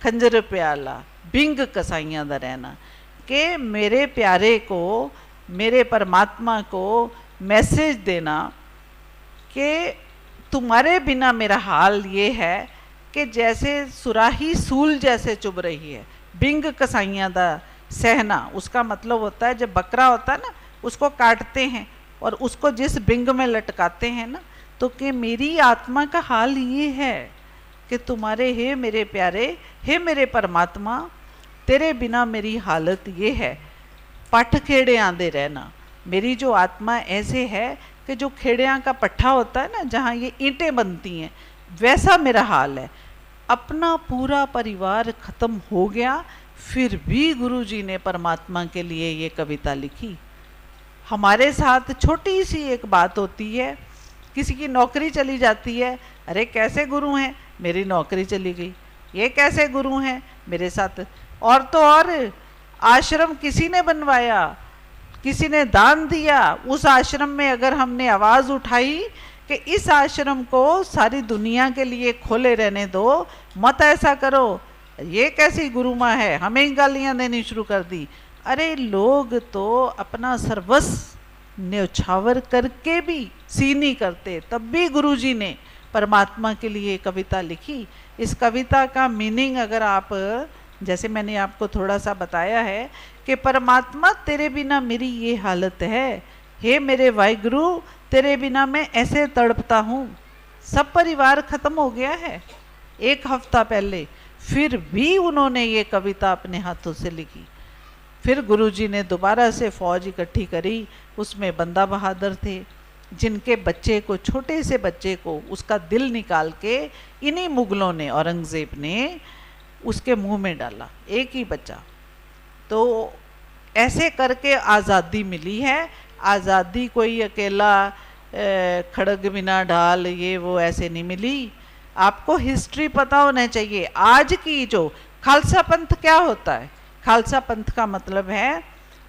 खंजर प्याला बिंग कसाइयां दा रहना, कि मेरे प्यारे को, मेरे परमात्मा को मैसेज देना कि तुम्हारे बिना मेरा हाल ये है कि जैसे सुराही सूल जैसे चुभ रही है। बिंग कसाइयां दा सहना, उसका मतलब होता है जब बकरा होता है ना उसको काटते हैं और उसको जिस बिंग में लटकाते हैं ना, तो कि मेरी आत्मा का हाल ये है कि तुम्हारे, हे मेरे प्यारे, हे मेरे परमात्मा, तेरे बिना मेरी हालत ये है, पट खेड़े आंदे रहना। मेरी जो आत्मा ऐसे है कि जो खेड़ियाँ का पट्ठा होता है ना, जहाँ ये ईंटें बनती हैं, वैसा मेरा हाल है। अपना पूरा परिवार खत्म हो गया, फिर भी गुरुजी ने परमात्मा के लिए ये कविता लिखी। हमारे साथ छोटी सी एक बात होती है, किसी की नौकरी चली जाती है, अरे कैसे गुरु हैं, मेरी नौकरी चली गई, ये कैसे गुरु हैं मेरे साथ। और तो और आश्रम किसी ने बनवाया, किसी ने दान दिया, उस आश्रम में अगर हमने आवाज़ उठाई कि इस आश्रम को सारी दुनिया के लिए खोले रहने दो, मत ऐसा करो, ये कैसी गुरु माँ है, हमें ही गालियाँ देनी शुरू कर दी। अरे लोग तो अपना सर्वस्व न्यौछावर करके भी सी नहीं करते, तब भी गुरुजी ने परमात्मा के लिए कविता लिखी। इस कविता का मीनिंग अगर आप, जैसे मैंने आपको थोड़ा सा बताया है कि परमात्मा तेरे बिना मेरी ये हालत है, हे मेरे वाहिगुरु तेरे बिना मैं ऐसे तड़पता हूँ। सब परिवार खत्म हो गया है 1 हफ्ता पहले, फिर भी उन्होंने ये कविता अपने हाथों से लिखी। फिर गुरुजी ने दोबारा से फौज इकट्ठी करी, उसमें बंदा बहादुर थे, जिनके बच्चे को, छोटे से बच्चे को, उसका दिल निकाल के इन्हीं मुगलों ने, औरंगज़ेब ने उसके मुंह में डाला, एक ही बच्चा। तो ऐसे करके आज़ादी मिली है। आज़ादी कोई अकेला खड़ग बिना ढाल ये वो ऐसे नहीं मिली। आपको हिस्ट्री पता होना चाहिए। आज की जो खालसा पंथ क्या होता है, खालसा पंथ का मतलब है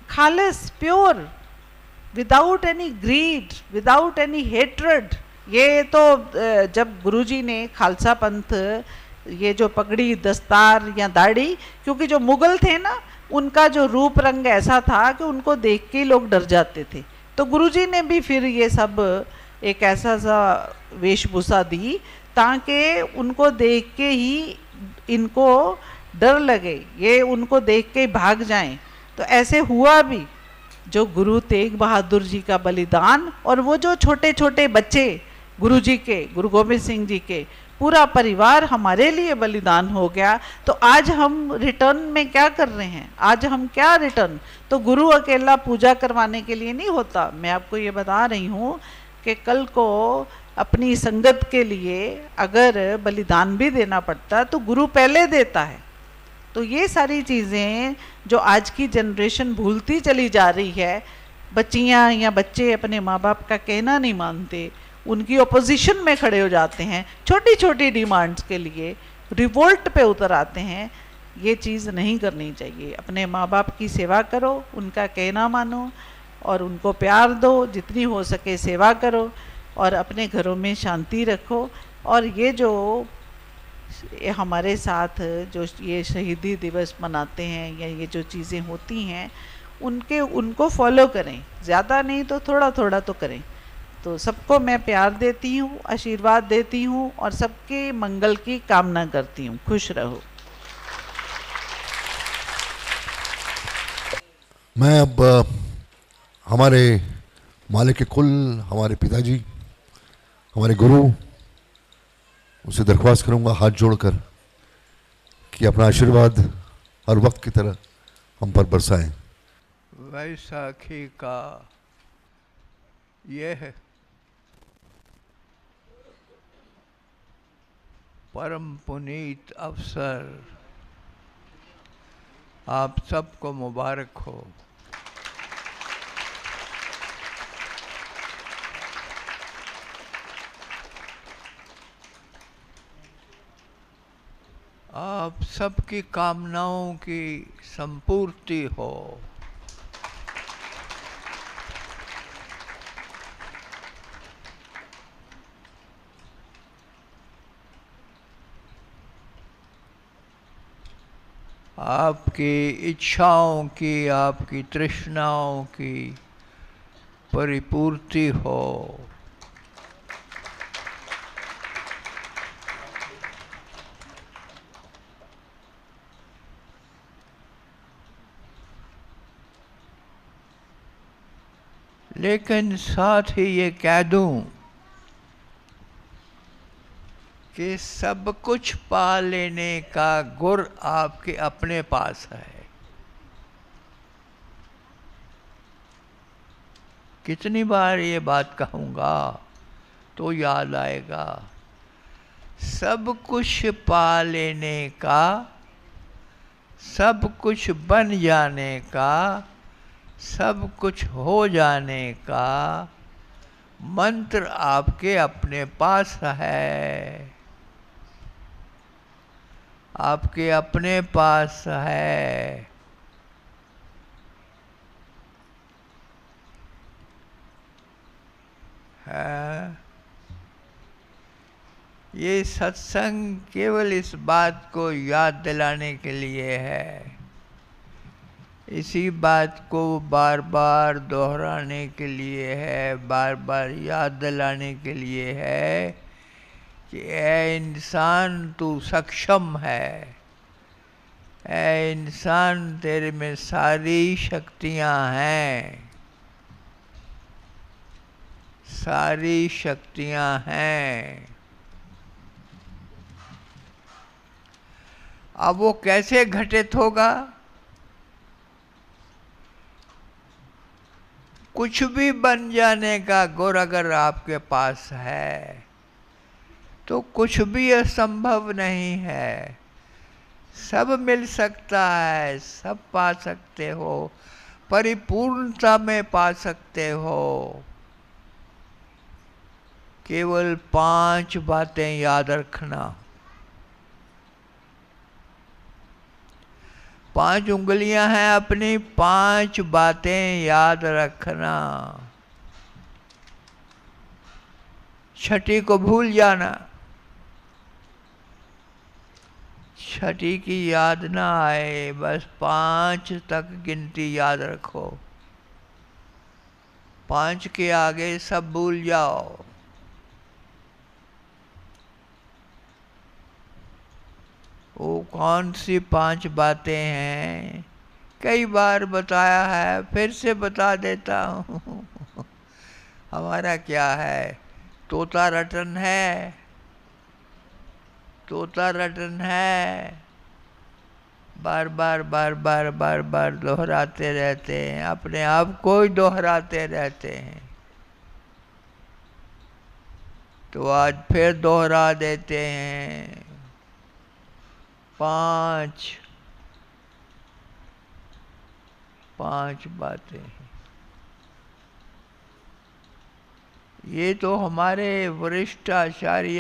खालिस, pure, without any greed, without any hatred. ये तो जब गुरुजी ने खालसा पंथ, ये जो पगड़ी, दस्तार या दाढ़ी, क्योंकि जो मुगल थे ना उनका जो रूप रंग ऐसा था कि उनको देख के लोग डर जाते थे, तो गुरुजी ने भी फिर ये सब एक ऐसा सा वेशभूषा दी ताकि उनको देख के ही इनको डर लगे, ये उनको देख के भाग जाएं। तो ऐसे हुआ भी। जो गुरु तेग बहादुर जी का बलिदान, और वो जो छोटे छोटे बच्चे गुरु जी के, गुरु गोबिंद सिंह जी के, पूरा परिवार हमारे लिए बलिदान हो गया। तो आज हम रिटर्न में क्या कर रहे हैं? आज हम क्या रिटर्न? तो गुरु अकेला पूजा करवाने के लिए नहीं होता। मैं आपको ये बता रही हूँ कि कल को अपनी संगत के लिए अगर बलिदान भी देना पड़ता तो गुरु पहले देता है। तो ये सारी चीज़ें जो आज की जनरेशन भूलती चली जा रही है, बच्चियाँ या बच्चे अपने माँ बाप का कहना नहीं मानते, उनकी ओपोजिशन में खड़े हो जाते हैं, छोटी छोटी डिमांड्स के लिए रिवोल्ट पे उतर आते हैं। ये चीज़ नहीं करनी चाहिए। अपने माँ बाप की सेवा करो, उनका कहना मानो और उनको प्यार दो, जितनी हो सके सेवा करो और अपने घरों में शांति रखो। और ये जो हमारे साथ जो ये शहीदी दिवस मनाते हैं या ये जो चीज़ें होती हैं, उनको फॉलो करें, ज़्यादा नहीं तो थोड़ा थोड़ा तो करें। तो सबको मैं प्यार देती हूँ, आशीर्वाद देती हूँ और सबके मंगल की कामना करती हूँ। खुश रहो। मैं अब हमारे मालिक कुल, हमारे पिताजी, हमारे गुरु, उसे दरख्वास्त करूंगा हाथ जोड़कर कि अपना आशीर्वाद हर वक्त की तरह हम पर बरसाएं। वैसाखी का यह परम पुनीत अवसर आप सबको मुबारक हो। आप सबकी कामनाओं की संपूर्ति हो। आपकी इच्छाओं की, आपकी तृष्णाओं की परिपूर्ति हो। लेकिन साथ ही ये कह दूं कि सब कुछ पा लेने का गुर आपके अपने पास है। कितनी बार ये बात कहूँगा तो याद आएगा। सब कुछ पा लेने का, सब कुछ बन जाने का, सब कुछ हो जाने का मंत्र आपके अपने पास है, आपके अपने पास है। ये सत्संग केवल इस बात को याद दिलाने के लिए है, इसी बात को बार बार दोहराने के लिए है, बार बार याद दिलाने के लिए है कि ऐ इंसान तू सक्षम है, ऐ इंसान तेरे में सारी शक्तियाँ हैं, सारी शक्तियाँ हैं। अब वो कैसे घटित होगा? कुछ भी बन जाने का गुर अगर आपके पास है तो कुछ भी असंभव नहीं है। सब मिल सकता है, सब पा सकते हो, परिपूर्णता में पा सकते हो। केवल 5 बातें याद रखना। 5 उंगलियां हैं अपनी, 5 बातें याद रखना। छठी को भूल जाना, छठी की याद ना आए, बस 5 तक गिनती याद रखो। 5 के आगे सब भूल जाओ। वो कौन सी 5 बातें हैं? कई बार बताया है, फिर से बता देता हूँ। हमारा क्या है, तोता रटन है, तोता रटन है। बार बार बार बार बार बार दोहराते रहते हैं, अपने आप को ही दोहराते रहते हैं। तो आज फिर दोहरा देते हैं। 5 बातें हैं। ये तो हमारे वरिष्ठ आचार्य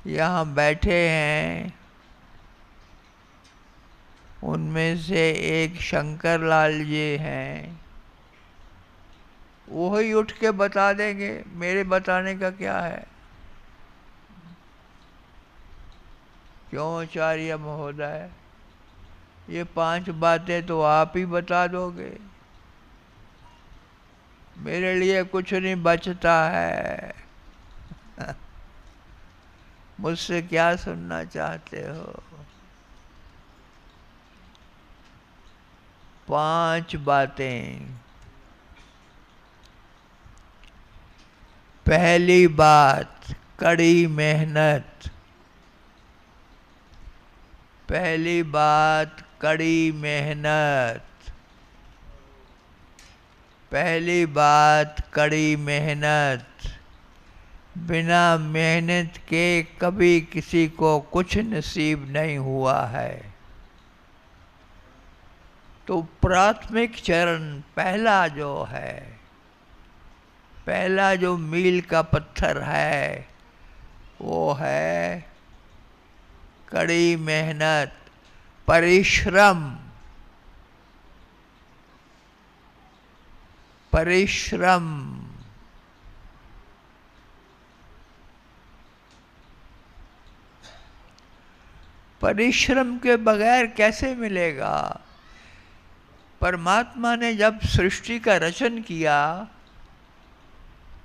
यहाँ बैठे हैं, उनमें से एक शंकर लाल जी हैं, वो ही उठ के बता देंगे, मेरे बताने का क्या है। क्यों आचार्य महोदय, ये 5 बातें तो आप ही बता दोगे, मेरे लिए कुछ नहीं बचता है। मुझसे क्या सुनना चाहते हो? 5 बातें। पहली बात, कड़ी मेहनत। पहली बात, कड़ी मेहनत। पहली बात, कड़ी मेहनत। बिना मेहनत के कभी किसी को कुछ नसीब नहीं हुआ है। तो प्राथमिक चरण पहला जो है, पहला जो मील का पत्थर है, वो है कड़ी मेहनत, परिश्रम। परिश्रम। परिश्रम के बगैर कैसे मिलेगा? परमात्मा ने जब सृष्टि का रचन किया,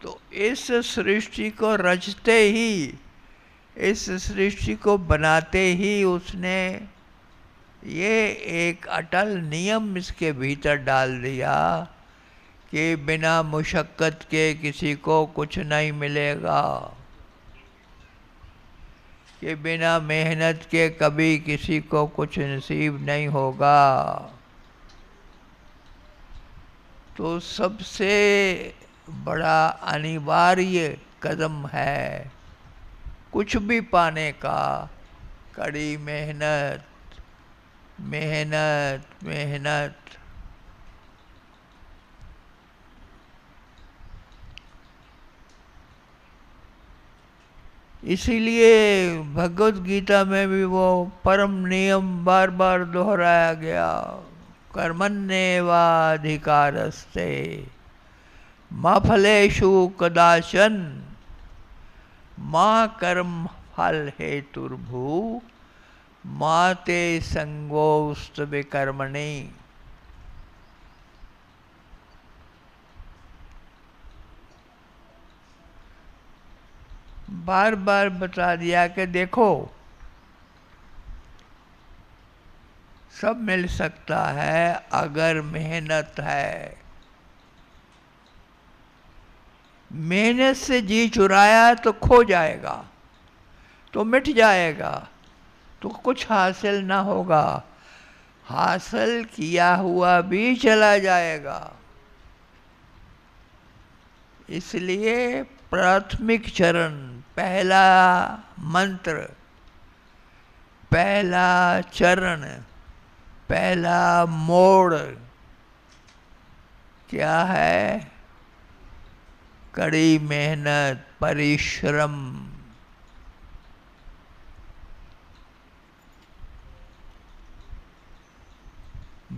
तो इस सृष्टि को रचते ही, इस सृष्टि को बनाते ही उसने ये एक अटल नियम इसके भीतर डाल दिया कि बिना मुशक्कत के किसी को कुछ नहीं मिलेगा, कि बिना मेहनत के कभी किसी को कुछ नसीब नहीं होगा। तो सबसे बड़ा अनिवार्य कदम है कुछ भी पाने का, कड़ी मेहनत, मेहनत, मेहनत। इसीलिए भगवत गीता में भी वो परम नियम बार बार दोहराया गया, कर्मण्येवाधिकारस्ते मा फलेषु कदाचन मा कर्म फल हेतुर्भू मा ते संगोऽस्त्वपि कर्मणि। बार बार बता दिया कि देखो, सब मिल सकता है अगर मेहनत है। मेहनत से जी चुराया तो खो जाएगा, तो मिट जाएगा, तो कुछ हासिल ना होगा, हासिल किया हुआ भी चला जाएगा। इसलिए प्राथमिक चरण, पहला मंत्र, पहला चरण, पहला मोड़ क्या है? कड़ी मेहनत, परिश्रम।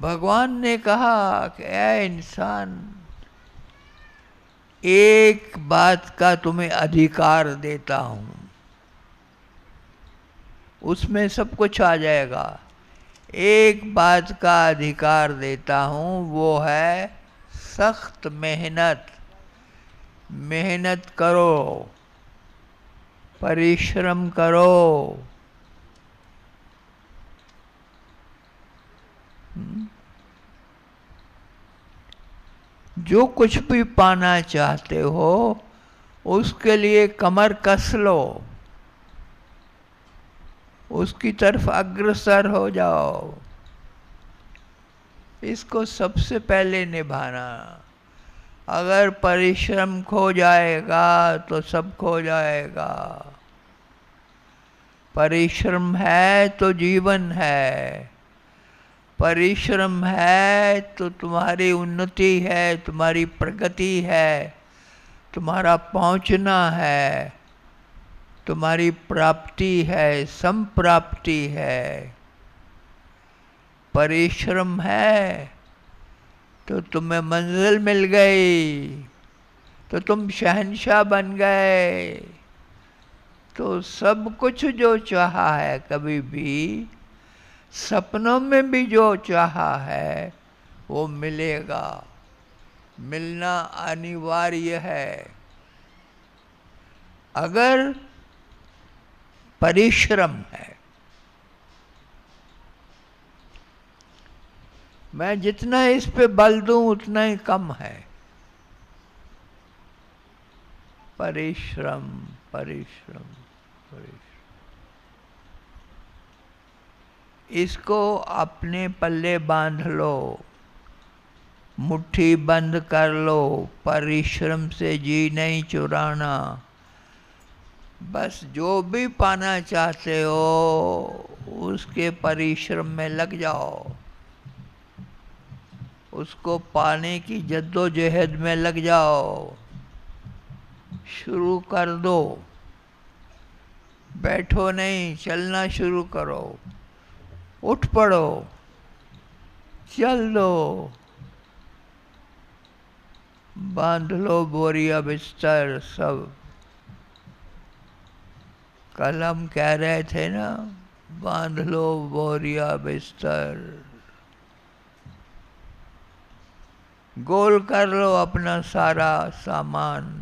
भगवान ने कहा कि ऐ इंसान, एक बात का तुम्हें अधिकार देता हूं, उसमें सब कुछ आ जाएगा। एक बात का अधिकार देता हूं, वो है सख्त मेहनत। मेहनत करो, परिश्रम करो, जो कुछ भी पाना चाहते हो उसके लिए कमर कस लो, उसकी तरफ अग्रसर हो जाओ। इसको सबसे पहले निभाना। अगर परिश्रम खो जाएगा तो सब खो जाएगा। परिश्रम है तो जीवन है, परिश्रम है तो तुम्हारी उन्नति है, तुम्हारी प्रगति है, तुम्हारा पहुंचना है, तुम्हारी प्राप्ति है, संप्राप्ति है। परिश्रम है तो तुम्हें मंजिल मिल गई, तो तुम शहंशाह बन गए। तो सब कुछ जो चाहा है, कभी भी सपनों में भी जो चाहा है वो मिलेगा, मिलना अनिवार्य है अगर परिश्रम है। मैं जितना इस पे बल दूं उतना ही कम है। परिश्रम परिश्रम परिश्रम, इसको अपने पल्ले बांध लो, मुट्ठी बंद कर लो। परिश्रम से जी नहीं चुराना। बस जो भी पाना चाहते हो उसके परिश्रम में लग जाओ, उसको पाने की जद्दोजहद में लग जाओ। शुरू कर दो, बैठो नहीं, चलना शुरू करो, उठ पड़ो, चल दो, बांध लो बोरिया बिस्तर सब। कल हम कह रहे थे ना, बांध लो बोरिया बिस्तर, गोल कर लो अपना सारा सामान।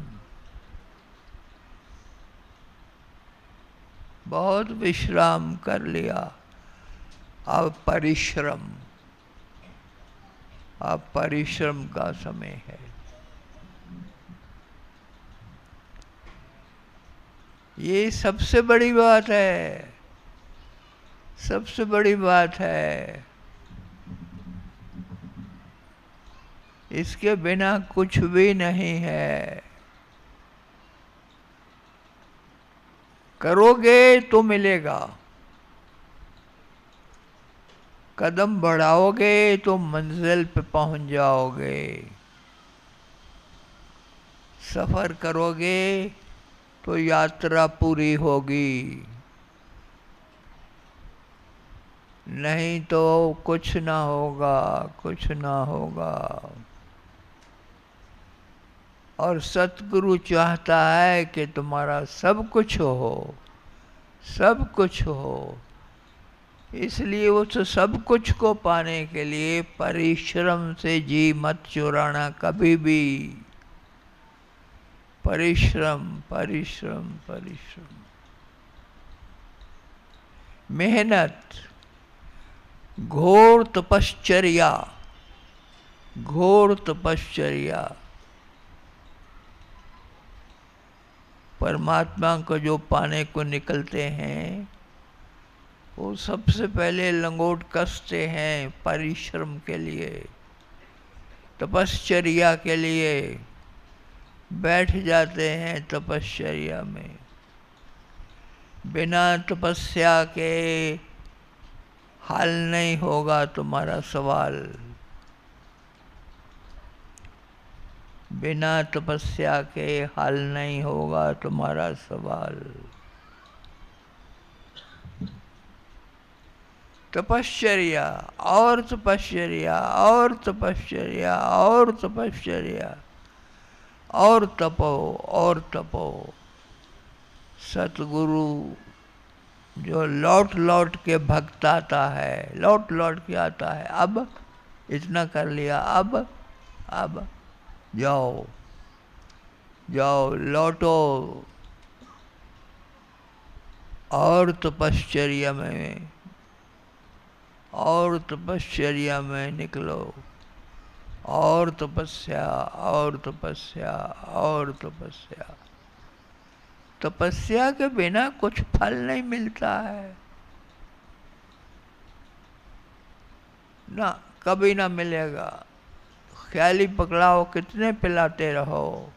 बहुत विश्राम कर लिया, अब परिश्रम, अब परिश्रम का समय है। ये सबसे बड़ी बात है, सबसे बड़ी बात है। इसके बिना कुछ भी नहीं है। करोगे तो मिलेगा, कदम बढ़ाओगे तो मंजिल पे पहुंच जाओगे। सफर करोगे तो यात्रा पूरी होगी, नहीं तो कुछ ना होगा, कुछ ना होगा। और सतगुरु चाहता है कि तुम्हारा सब कुछ हो, सब कुछ हो। इसलिए उस सब कुछ को पाने के लिए परिश्रम से जी मत चुराना कभी भी। परिश्रम परिश्रम परिश्रम, मेहनत, घोर तपश्चर्या, घोर तपश्चर्या। परमात्मा को जो पाने को निकलते हैं वो सबसे पहले लंगोट कसते हैं परिश्रम के लिए, तपश्चर्या के लिए। बैठ जाते हैं तपश्चर्या में। बिना तपस्या के हल नहीं होगा तुम्हारा सवाल, बिना तपस्या के हल नहीं होगा तुम्हारा सवाल। तपश्चर्या और तपश्चर्या और तपश्चर्या और तपश्चर्या और तपो और तपो। सतगुरु जो लौट लौट के भक्त आता है, लौट लौट के आता है। अब इतना कर लिया, अब जाओ जाओ, लौटो और तपश्चर्या में, और तपश्चर्या में निकलो। और तपस्या और तपस्या और तपस्या। तपस्या के बिना कुछ फल नहीं मिलता है ना, कभी ना मिलेगा। ख्याली पकड़ाओ कितने पिलाते रहो,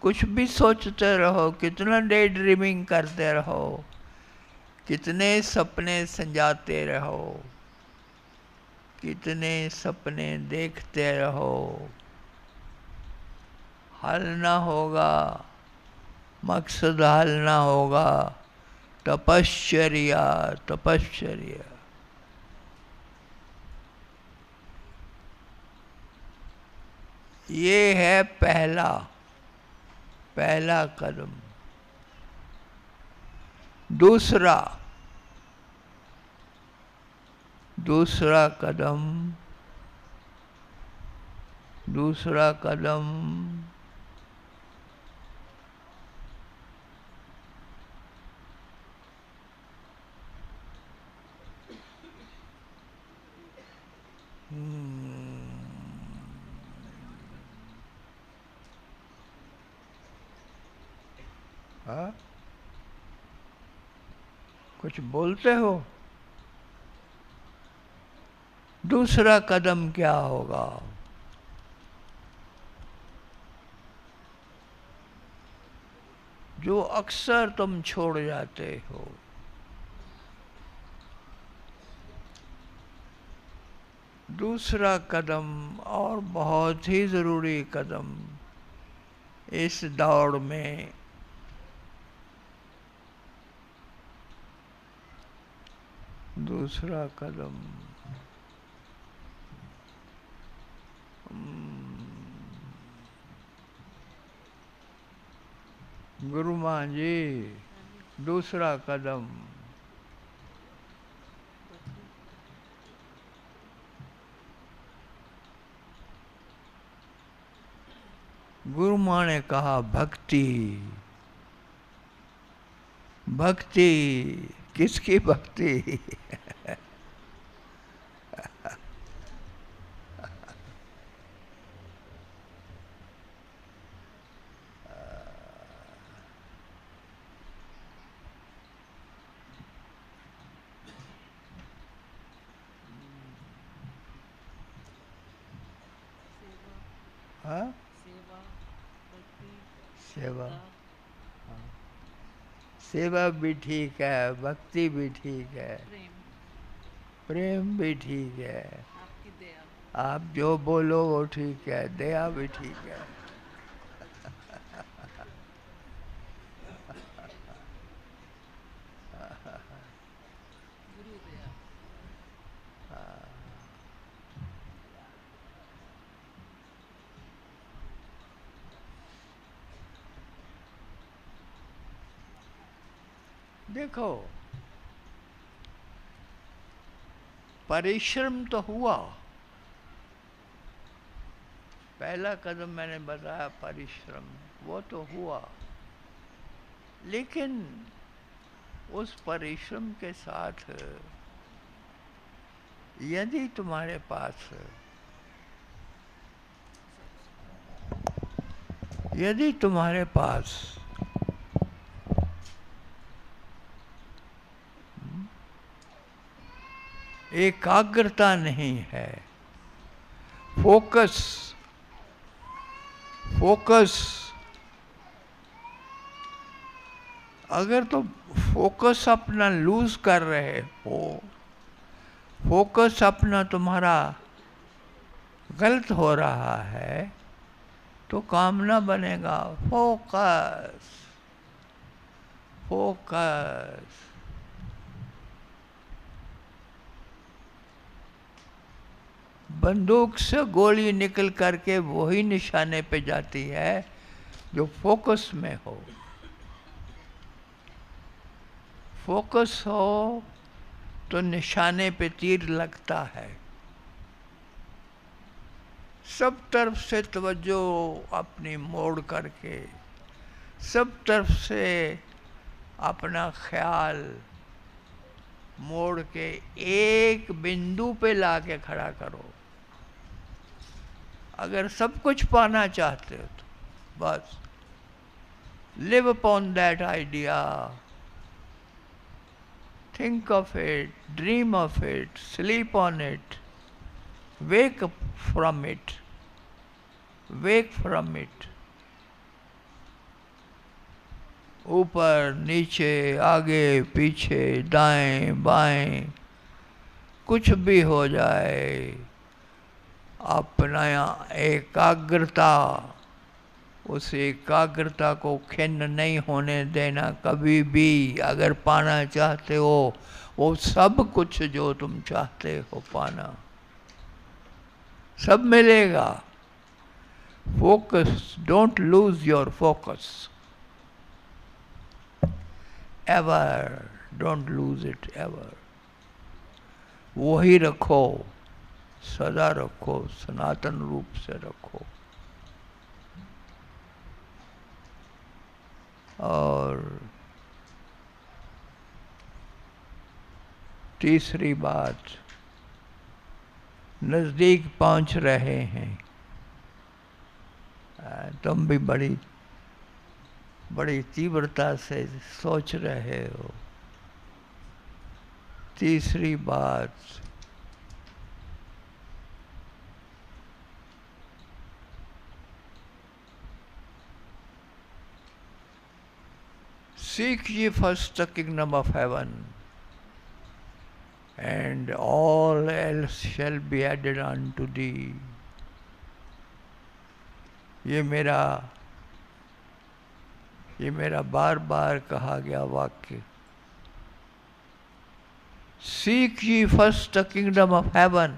कुछ भी सोचते रहो, कितना डे ड्रीमिंग करते रहो, कितने सपने संजाते रहो, कितने सपने देखते रहो, हल ना होगा, मकसद हल ना होगा। तपश्चर्या तपश्चर्या। ये है पहला पहला कदम। दूसरा दूसरा कदम दूसरा कदम हाँ? कुछ बोलते हो? दूसरा कदम क्या होगा? जो अक्सर तुम छोड़ जाते हो। दूसरा कदम और बहुत ही ज़रूरी कदम इस दौड़ में दूसरा कदम गुरु माँ जी, दूसरा कदम गुरु माँ ने कहा भक्ति। भक्ति किसकी भक्ति? हाँ? सेवा सेवा भी ठीक है, भक्ति भी ठीक है, प्रेम भी ठीक है, आपकी दया, आप जो बोलो वो ठीक है, दया भी ठीक है। गुरु दया। देखो, परिश्रम तो हुआ। पहला कदम मैंने बताया परिश्रम, वो तो हुआ, लेकिन उस परिश्रम के साथ यदि तुम्हारे पास एकाग्रता नहीं है, फोकस अगर तुम फोकस अपना लूज कर रहे हो, फोकस अपना तुम्हारा गलत हो रहा है, तो काम ना बनेगा। फोकस फोकस बंदूक से गोली निकल करके वही निशाने पे जाती है जो फोकस में हो। फोकस हो तो निशाने पे तीर लगता है। सब तरफ से तवज्जो अपनी मोड़ करके, सब तरफ से अपना ख्याल मोड़ के एक बिंदु पे लाके खड़ा करो। अगर सब कुछ पाना चाहते हो तो बस live upon that idea, think of it, dream of it, sleep on it, wake up from it, wake from it. ऊपर नीचे आगे पीछे दाएं बाएं कुछ भी हो जाए, अपना एकाग्रता, उस एकाग्रता को खिन्न नहीं होने देना कभी भी। अगर पाना चाहते हो वो सब कुछ जो तुम चाहते हो पाना, सब मिलेगा। Focus, don't lose your focus ever, don't lose it ever. वही रखो, सदा रखो, सनातन रूप से रखो। और तीसरी बात, नजदीक पहुंच रहे हैं, तुम भी बड़ी बड़ी तीव्रता से सोच रहे हो। तीसरी बात, seek ye first the kingdom of heaven, and all else shall be added unto thee. ये मेरा बार बार कहा गया वाक्य। Seek ye first the kingdom of heaven,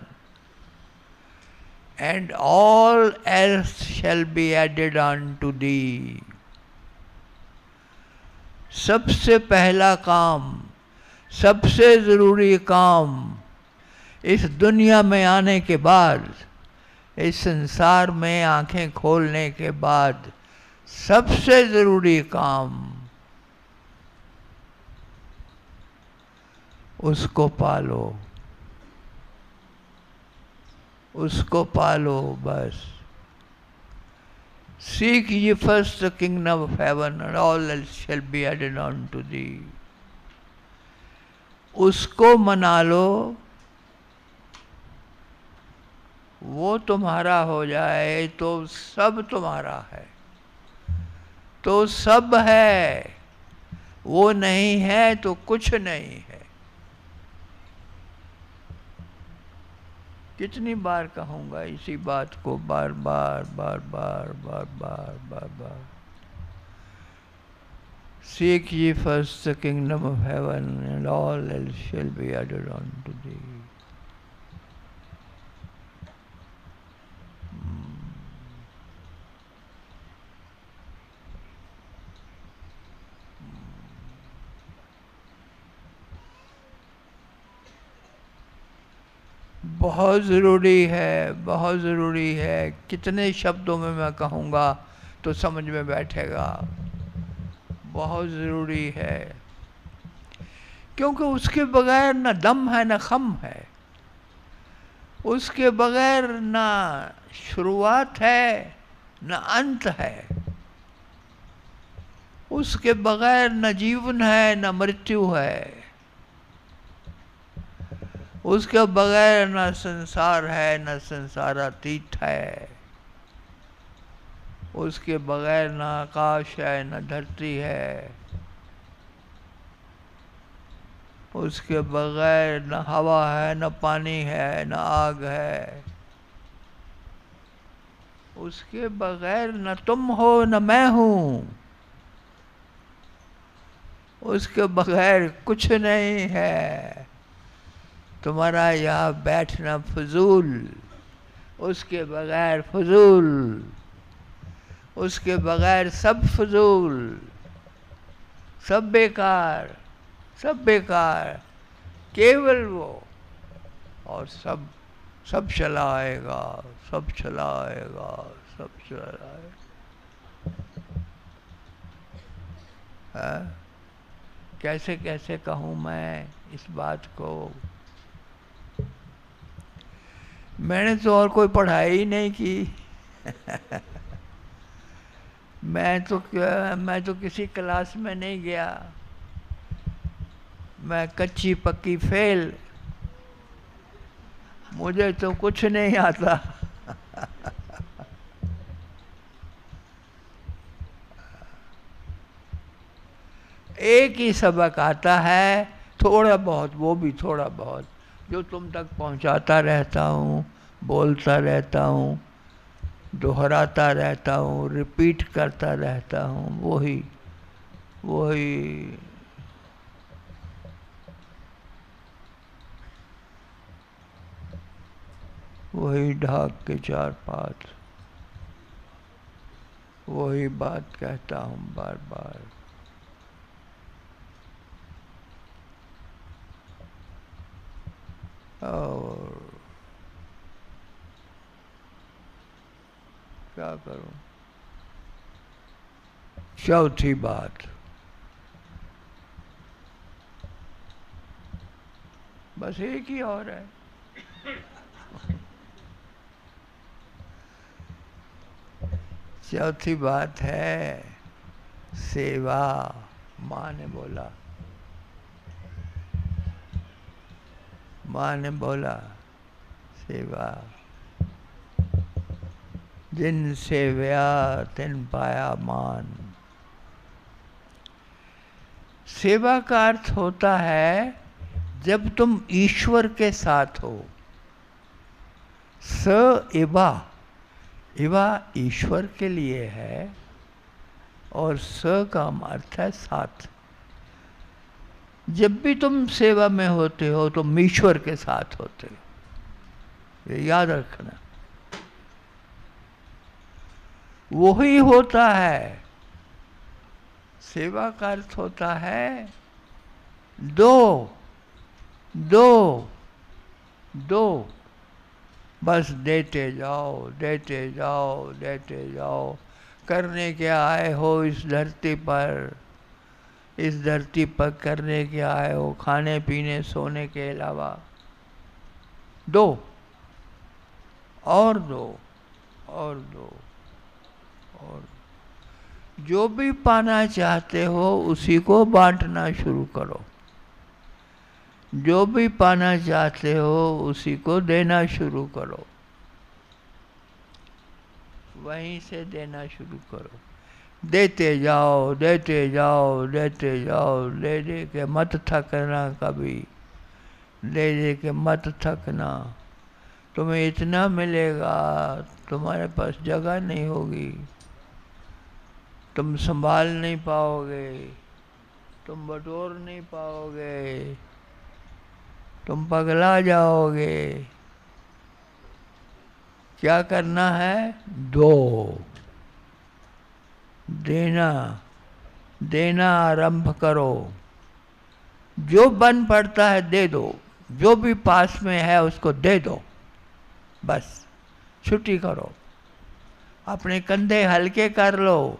and all else shall be added unto thee. सबसे पहला काम, सबसे ज़रूरी काम इस दुनिया में आने के बाद, इस संसार में आंखें खोलने के बाद, सबसे ज़रूरी काम उसको पालो, उसको पालो बस। Seek ye first the kingdom of heaven, and all else shall be added unto thee. उसको मना लो, वो तुम्हारा हो जाए तो सब तुम्हारा है, तो सब है। वो नहीं है तो कुछ नहीं है। कितनी बार कहूँगा इसी बात को, बार बार बार बार बार बार बार बार। Seek ye first the kingdom of heaven, and all else shall be added unto thee. बहुत ज़रूरी है, बहुत ज़रूरी है। कितने शब्दों में मैं कहूँगा तो समझ में बैठेगा। बहुत ज़रूरी है, क्योंकि उसके बगैर न दम है न खम है, उसके बगैर न शुरुआत है न अंत है, उसके बगैर न जीवन है न मृत्यु है, उसके बगैर न संसार है न संसारातीत है, उसके बगैर न आकाश है न धरती है, उसके बगैर न हवा है न पानी है न आग है, उसके बगैर न तुम हो न मैं हूँ, उसके बगैर कुछ नहीं है। तुम्हारा यहाँ बैठना फजूल, उसके बगैर फजूल, उसके बगैर सब फजूल, सब बेकार, सब बेकार, केवल वो। और सब सब चला आएगा, सब चला आएगा, सब चला आएगा। कैसे कैसे कहूँ मैं इस बात को। मैंने तो और कोई पढ़ाई ही नहीं की, मैं तो किसी क्लास में नहीं गया, मैं कच्ची पक्की फेल, मुझे तो कुछ नहीं आता। एक ही सबक आता है, थोड़ा बहुत, वो भी थोड़ा बहुत, जो तुम तक पहुंचाता रहता हूँ, बोलता रहता हूँ, दोहराता रहता हूँ, रिपीट करता रहता हूँ, वही वही वही ढाक के चार पात, वही बात कहता हूँ बार बार। और क्या करूं? चौथी बात, बस एक ही और है। चौथी बात है सेवा। माँ ने बोला, माँ ने बोला सेवा, जिन सेव्या तिन पाया मान। सेवा का अर्थ होता है जब तुम ईश्वर के साथ हो। स एवा, एवा ईश्वर के लिए है, और स का अर्थ है साथ। जब भी तुम सेवा में होते हो तुम ईश्वर के साथ होते हो, ये याद रखना। वही होता है सेवा का अर्थ होता है दो दो दो, बस देते जाओ देते जाओ देते जाओ। करने के आए हो इस धरती पर, इस धरती पर करने के आए हो, खाने पीने सोने के अलावा दो और दो और दो और जो भी पाना चाहते हो उसी को बांटना शुरू करो। जो भी पाना चाहते हो उसी को देना शुरू करो, वहीं से देना शुरू करो। देते जाओ देते जाओ देते जाओ, दे दे के मत थकना कभी, दे दे के मत थकना। तुम्हें इतना मिलेगा तुम्हारे पास जगह नहीं होगी, तुम संभाल नहीं पाओगे, तुम बटोर नहीं पाओगे, तुम पगला जाओगे। क्या करना है? दो, देना, देना आरंभ करो। जो बन पड़ता है दे दो, जो भी पास में है उसको दे दो, बस छुट्टी करो। अपने कंधे हल्के कर लो।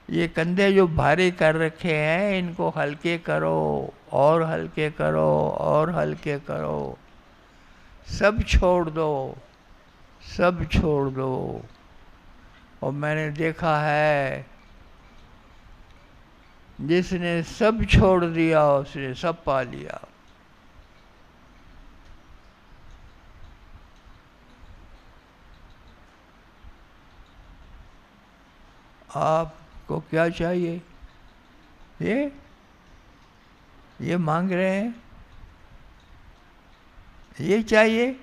ये कंधे जो भारी कर रखे हैं इनको हल्के करो, और हल्के करो, और हल्के करो। सब छोड़ दो, सब छोड़ दो। और मैंने देखा है जिसने सब छोड़ दिया उसने सब पा लिया। आपको क्या चाहिए? ये मांग रहे हैं, ये चाहिए।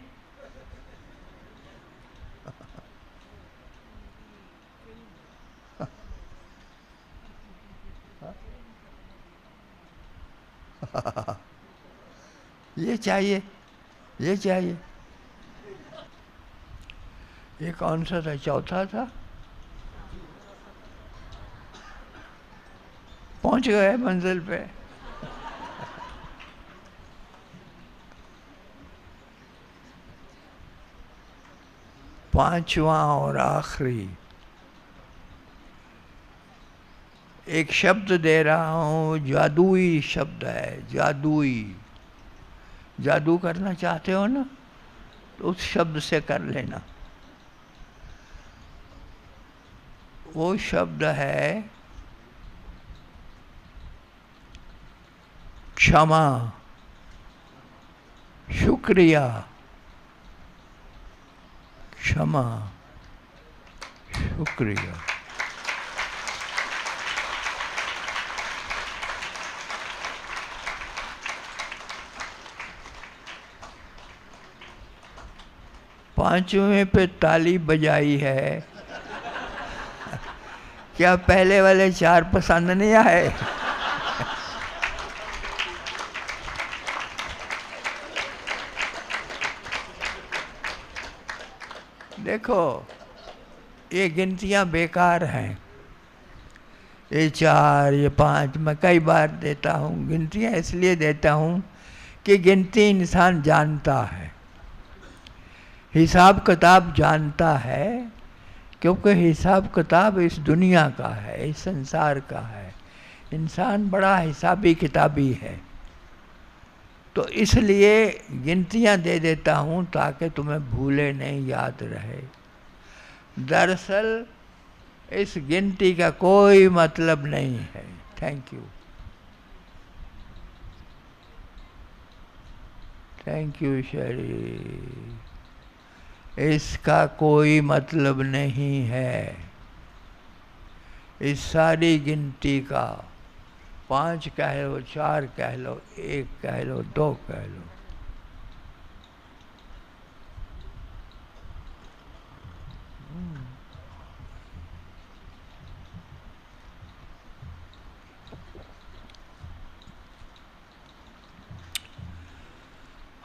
ये चाहिए, ये चाहिए। ये कौन सा था? चौथा था। पहुंच गए मंजिल पे। पांचवा और आखिरी एक शब्द दे रहा हूं, जादुई शब्द है, जादुई। जादू करना चाहते हो ना तो उस शब्द से कर लेना। वो शब्द है क्षमा, शुक्रिया, क्षमा, शुक्रिया। पांचवें पे ताली बजाई है, क्या पहले वाले चार पसंद नहीं आए? देखो, ये गिनतियां बेकार हैं। ये 4, ये 5 मैं कई बार देता हूँ। गिनतियां इसलिए देता हूँ कि गिनती इंसान जानता है, हिसाब किताब जानता है, क्योंकि हिसाब किताब इस दुनिया का है, इस संसार का है। इंसान बड़ा हिसाबी किताबी है, तो इसलिए गिनतियां दे देता हूँ ताकि तुम्हें भूले नहीं, याद रहे। दरअसल इस गिनती का कोई मतलब नहीं है। थैंक यू, थैंक यू शरी। इसका कोई मतलब नहीं है। इस सारी गिनती का 5 कह लो, 4 कह लो, 1 कह लो, 2 कह लो,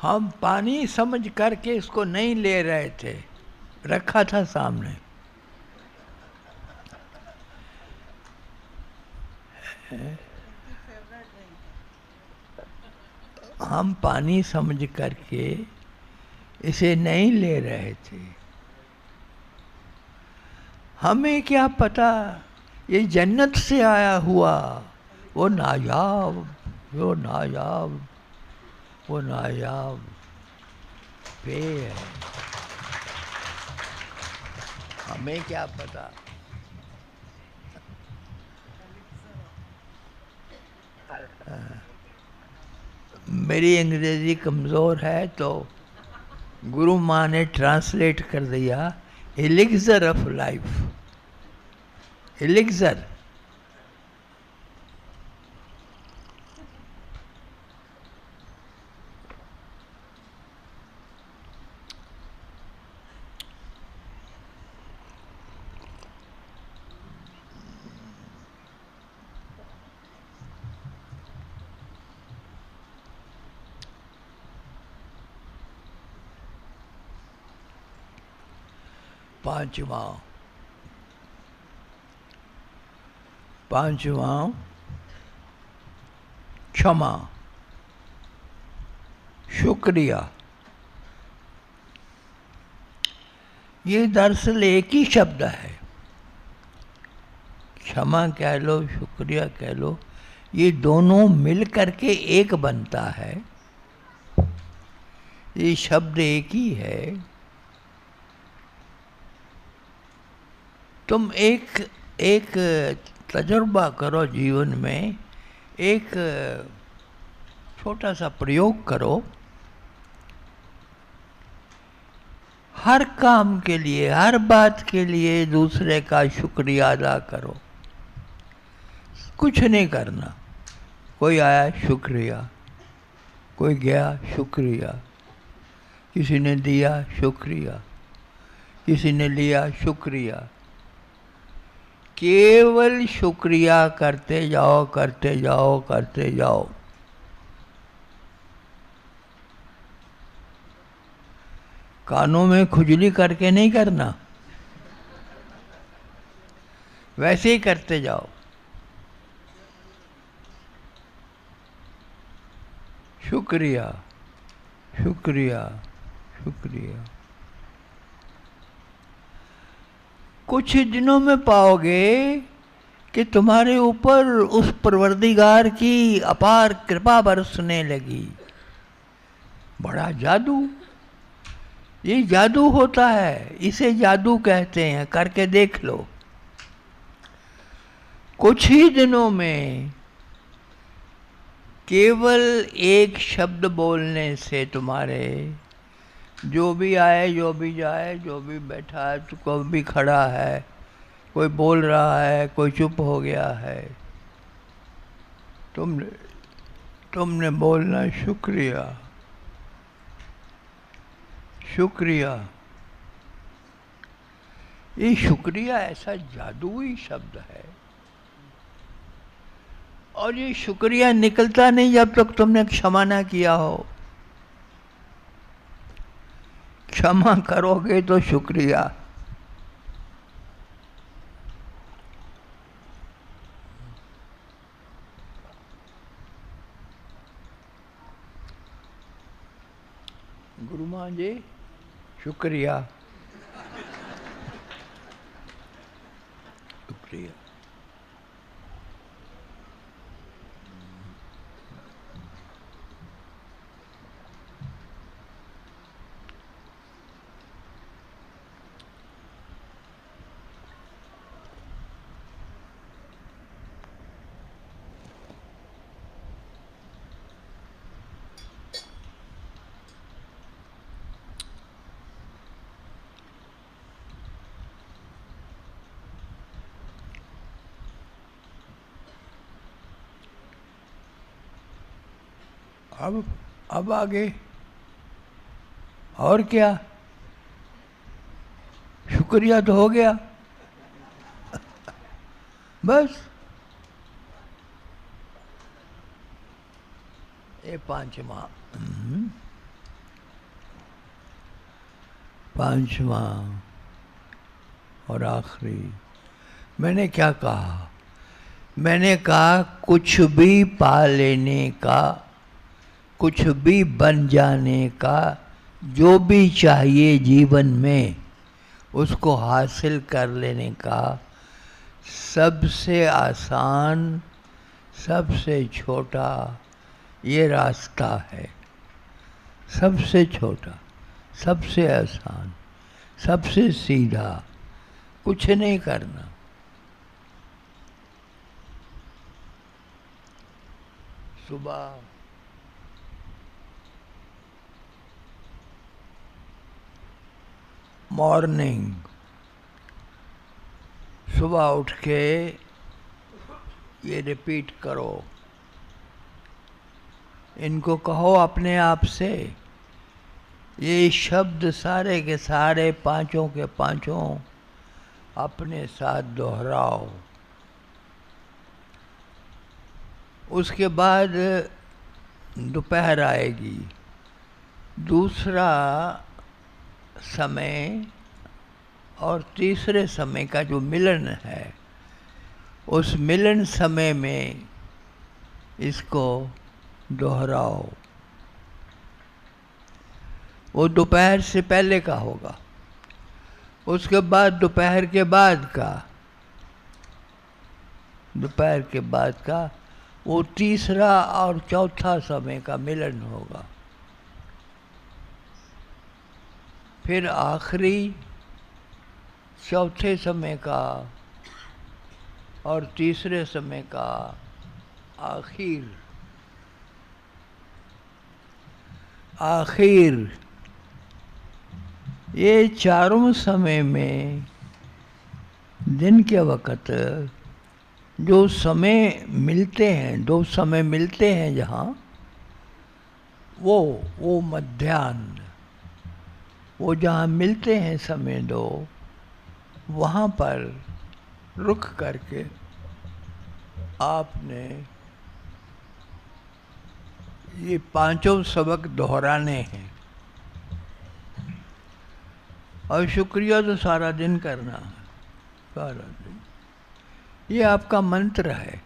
हम पानी समझ करके इसको नहीं ले रहे थे, रखा था सामने। हम पानी समझ करके इसे नहीं ले रहे थे। हमें क्या पता ये जन्नत से आया हुआ वो नायाब, वो नायाब, वो नायाब पेय है। हमें क्या पता। मेरी अंग्रेजी कमज़ोर है तो गुरु माँ ने ट्रांसलेट कर दिया एलिक्सर ऑफ लाइफ। एलिक्सर पांचवा क्षमा, शुक्रिया। ये दरअसल एक ही शब्द है। क्षमा कह लो, शुक्रिया कह लो, ये दोनों मिल करके एक बनता है। ये शब्द एक ही है। तुम एक तजुर्बा करो जीवन में, एक छोटा सा प्रयोग करो। हर काम के लिए, हर बात के लिए दूसरे का शुक्रिया अदा करो। कुछ नहीं करना। कोई आया शुक्रिया, कोई गया शुक्रिया, किसी ने दिया शुक्रिया, किसी ने लिया शुक्रिया। केवल शुक्रिया करते जाओ, करते जाओ, करते जाओ। कानों में खुजली करके नहीं करना, वैसे ही करते जाओ। शुक्रिया, शुक्रिया, शुक्रिया। कुछ दिनों में पाओगे कि तुम्हारे ऊपर उस परवरदिगार की अपार कृपा बरसने लगी। बड़ा जादू, ये जादू होता है, इसे जादू कहते हैं। करके देख लो। कुछ ही दिनों में केवल एक शब्द बोलने से तुम्हारे जो भी आए, जो भी जाए, जो भी बैठा है, कोई भी खड़ा है, कोई बोल रहा है, कोई चुप हो गया है, तुमने बोलना शुक्रिया, शुक्रिया। ये शुक्रिया ऐसा जादुई शब्द है, और ये शुक्रिया निकलता नहीं जब तक तुमने क्षमा ना किया हो। क्षमा करोगे तो शुक्रिया। गुरु मां जी शुक्रिया, शुक्रिया। अब आगे और क्या? शुक्रिया तो हो गया बस। ये पांचवा और आखिरी मैंने क्या कहा? मैंने कहा कुछ भी पा लेने का, कुछ भी बन जाने का, जो भी चाहिए जीवन में उसको हासिल कर लेने का सबसे आसान, सबसे छोटा ये रास्ता है। सबसे छोटा, सबसे आसान, सबसे सीधा, कुछ नहीं करना। सुबह मॉर्निंग, सुबह उठ के ये रिपीट करो, इनको कहो अपने आप से। ये शब्द सारे के सारे पांचों के पांचों अपने साथ दोहराओ। उसके बाद दोपहर आएगी, दूसरा समय और तीसरे समय का जो मिलन है, उस मिलन समय में इसको दोहराओ। वो दोपहर से पहले का होगा, उसके बाद दोपहर के बाद का, दोपहर के बाद का वो तीसरा और चौथा समय का मिलन होगा। फिर आखिरी चौथे समय का और तीसरे समय का आखिर ये चारों समय में दिन के वक़्त जो समय मिलते हैं, दो समय मिलते हैं जहाँ, वो मध्याह्न, वो जहाँ मिलते हैं समय दो, वहाँ पर रुक करके आपने ये पांचों सबक दोहराने हैं। और शुक्रिया तो सारा दिन करना है, सारा दिन। ये आपका मंत्र है,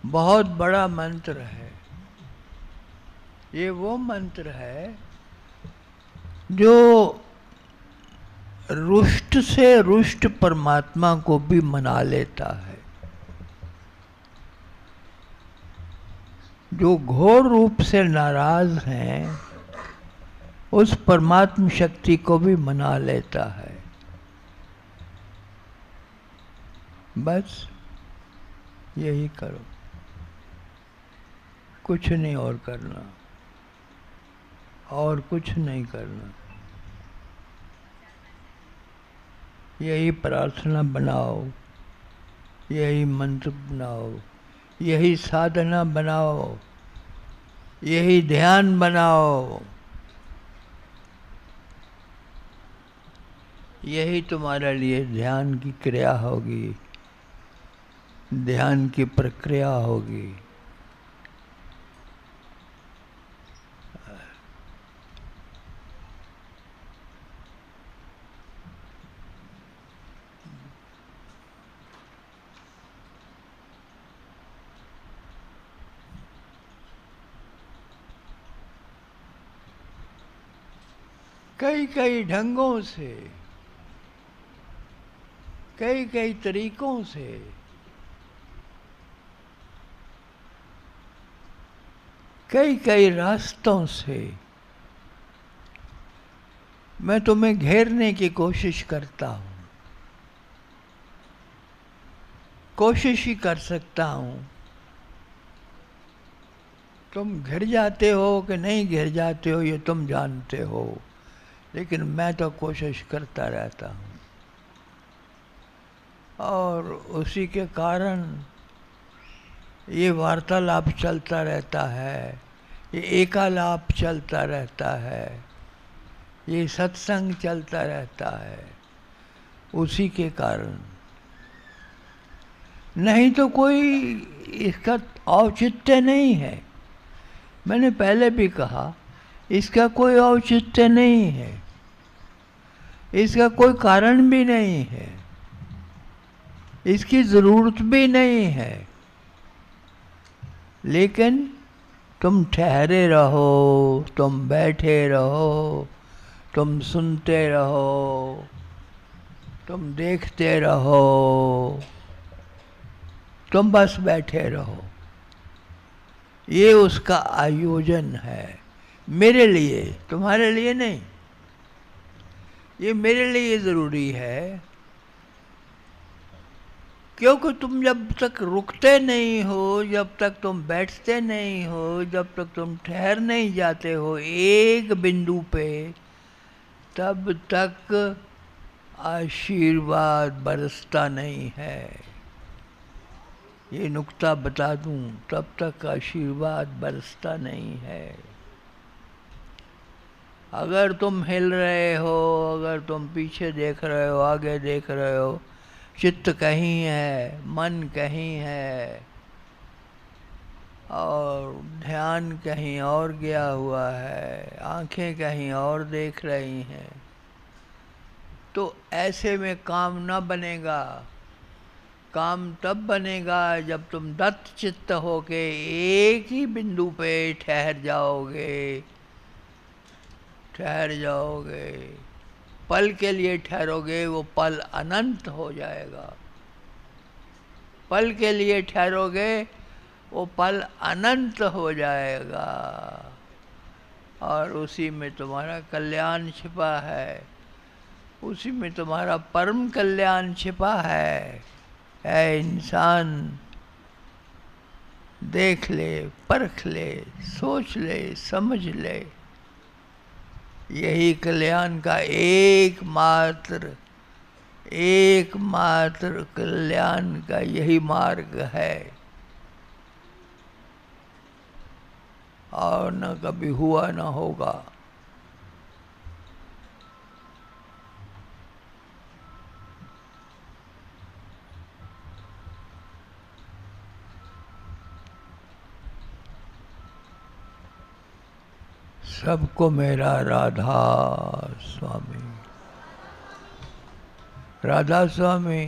बहुत बड़ा मंत्र है। ये वो मंत्र है जो रुष्ट से रुष्ट परमात्मा को भी मना लेता है, जो घोर रूप से नाराज हैं उस परमात्म शक्ति को भी मना लेता है। बस यही करो, कुछ नहीं और करना, और कुछ नहीं करना। यही प्रार्थना बनाओ, यही मंत्र बनाओ, यही साधना बनाओ, यही ध्यान बनाओ। यही तुम्हारे लिए ध्यान की क्रिया होगी, ध्यान की प्रक्रिया होगी। कई कई ढंगों से, कई कई तरीकों से कई कई रास्तों से मैं तुम्हें घेरने की कोशिश करता हूं, कोशिश ही कर सकता हूं। तुम घिर जाते हो कि नहीं घिर जाते हो ये तुम जानते हो, लेकिन मैं तो कोशिश करता रहता हूं। और उसी के कारण ये वार्तालाप चलता रहता है, ये एकालाप चलता रहता है, ये सत्संग चलता रहता है, उसी के कारण। नहीं तो कोई इसका औचित्य नहीं है। मैंने पहले भी कहा, इसका कोई औचित्य नहीं है, इसका कोई कारण भी नहीं है, इसकी जरूरत भी नहीं है। लेकिन तुम ठहरे रहो, तुम बैठे रहो, तुम सुनते रहो, तुम देखते रहो, तुम बस बैठे रहो। ये उसका आयोजन है, मेरे लिए, तुम्हारे लिए नहीं। ये मेरे लिए ज़रूरी है, क्योंकि तुम जब तक रुकते नहीं हो, जब तक तुम बैठते नहीं हो, जब तक तुम ठहर नहीं जाते हो एक बिंदु पे, तब तक आशीर्वाद बरसता नहीं है। ये नुक्ता बता दूं, तब तक आशीर्वाद बरसता नहीं है। अगर तुम हिल रहे हो, अगर तुम पीछे देख रहे हो, आगे देख रहे हो, चित्त कहीं है, मन कहीं है और ध्यान कहीं और गया हुआ है, आंखें कहीं और देख रही हैं, तो ऐसे में काम न बनेगा। काम तब बनेगा जब तुम दत्त चित्त होके एक ही बिंदु पे ठहर जाओगे, ठहर जाओगे। पल के लिए ठहरोगे, वो पल अनंत हो जाएगा। पल के लिए ठहरोगे, वो पल अनंत हो जाएगा। और उसी में तुम्हारा कल्याण छिपा है, उसी में तुम्हारा परम कल्याण छिपा है। ऐ इंसान, देख ले, परख ले, सोच ले, समझ ले। यही कल्याण का एकमात्र कल्याण का यही मार्ग है, और न कभी हुआ न होगा। सबको मेरा राधा स्वामी, राधा स्वामी।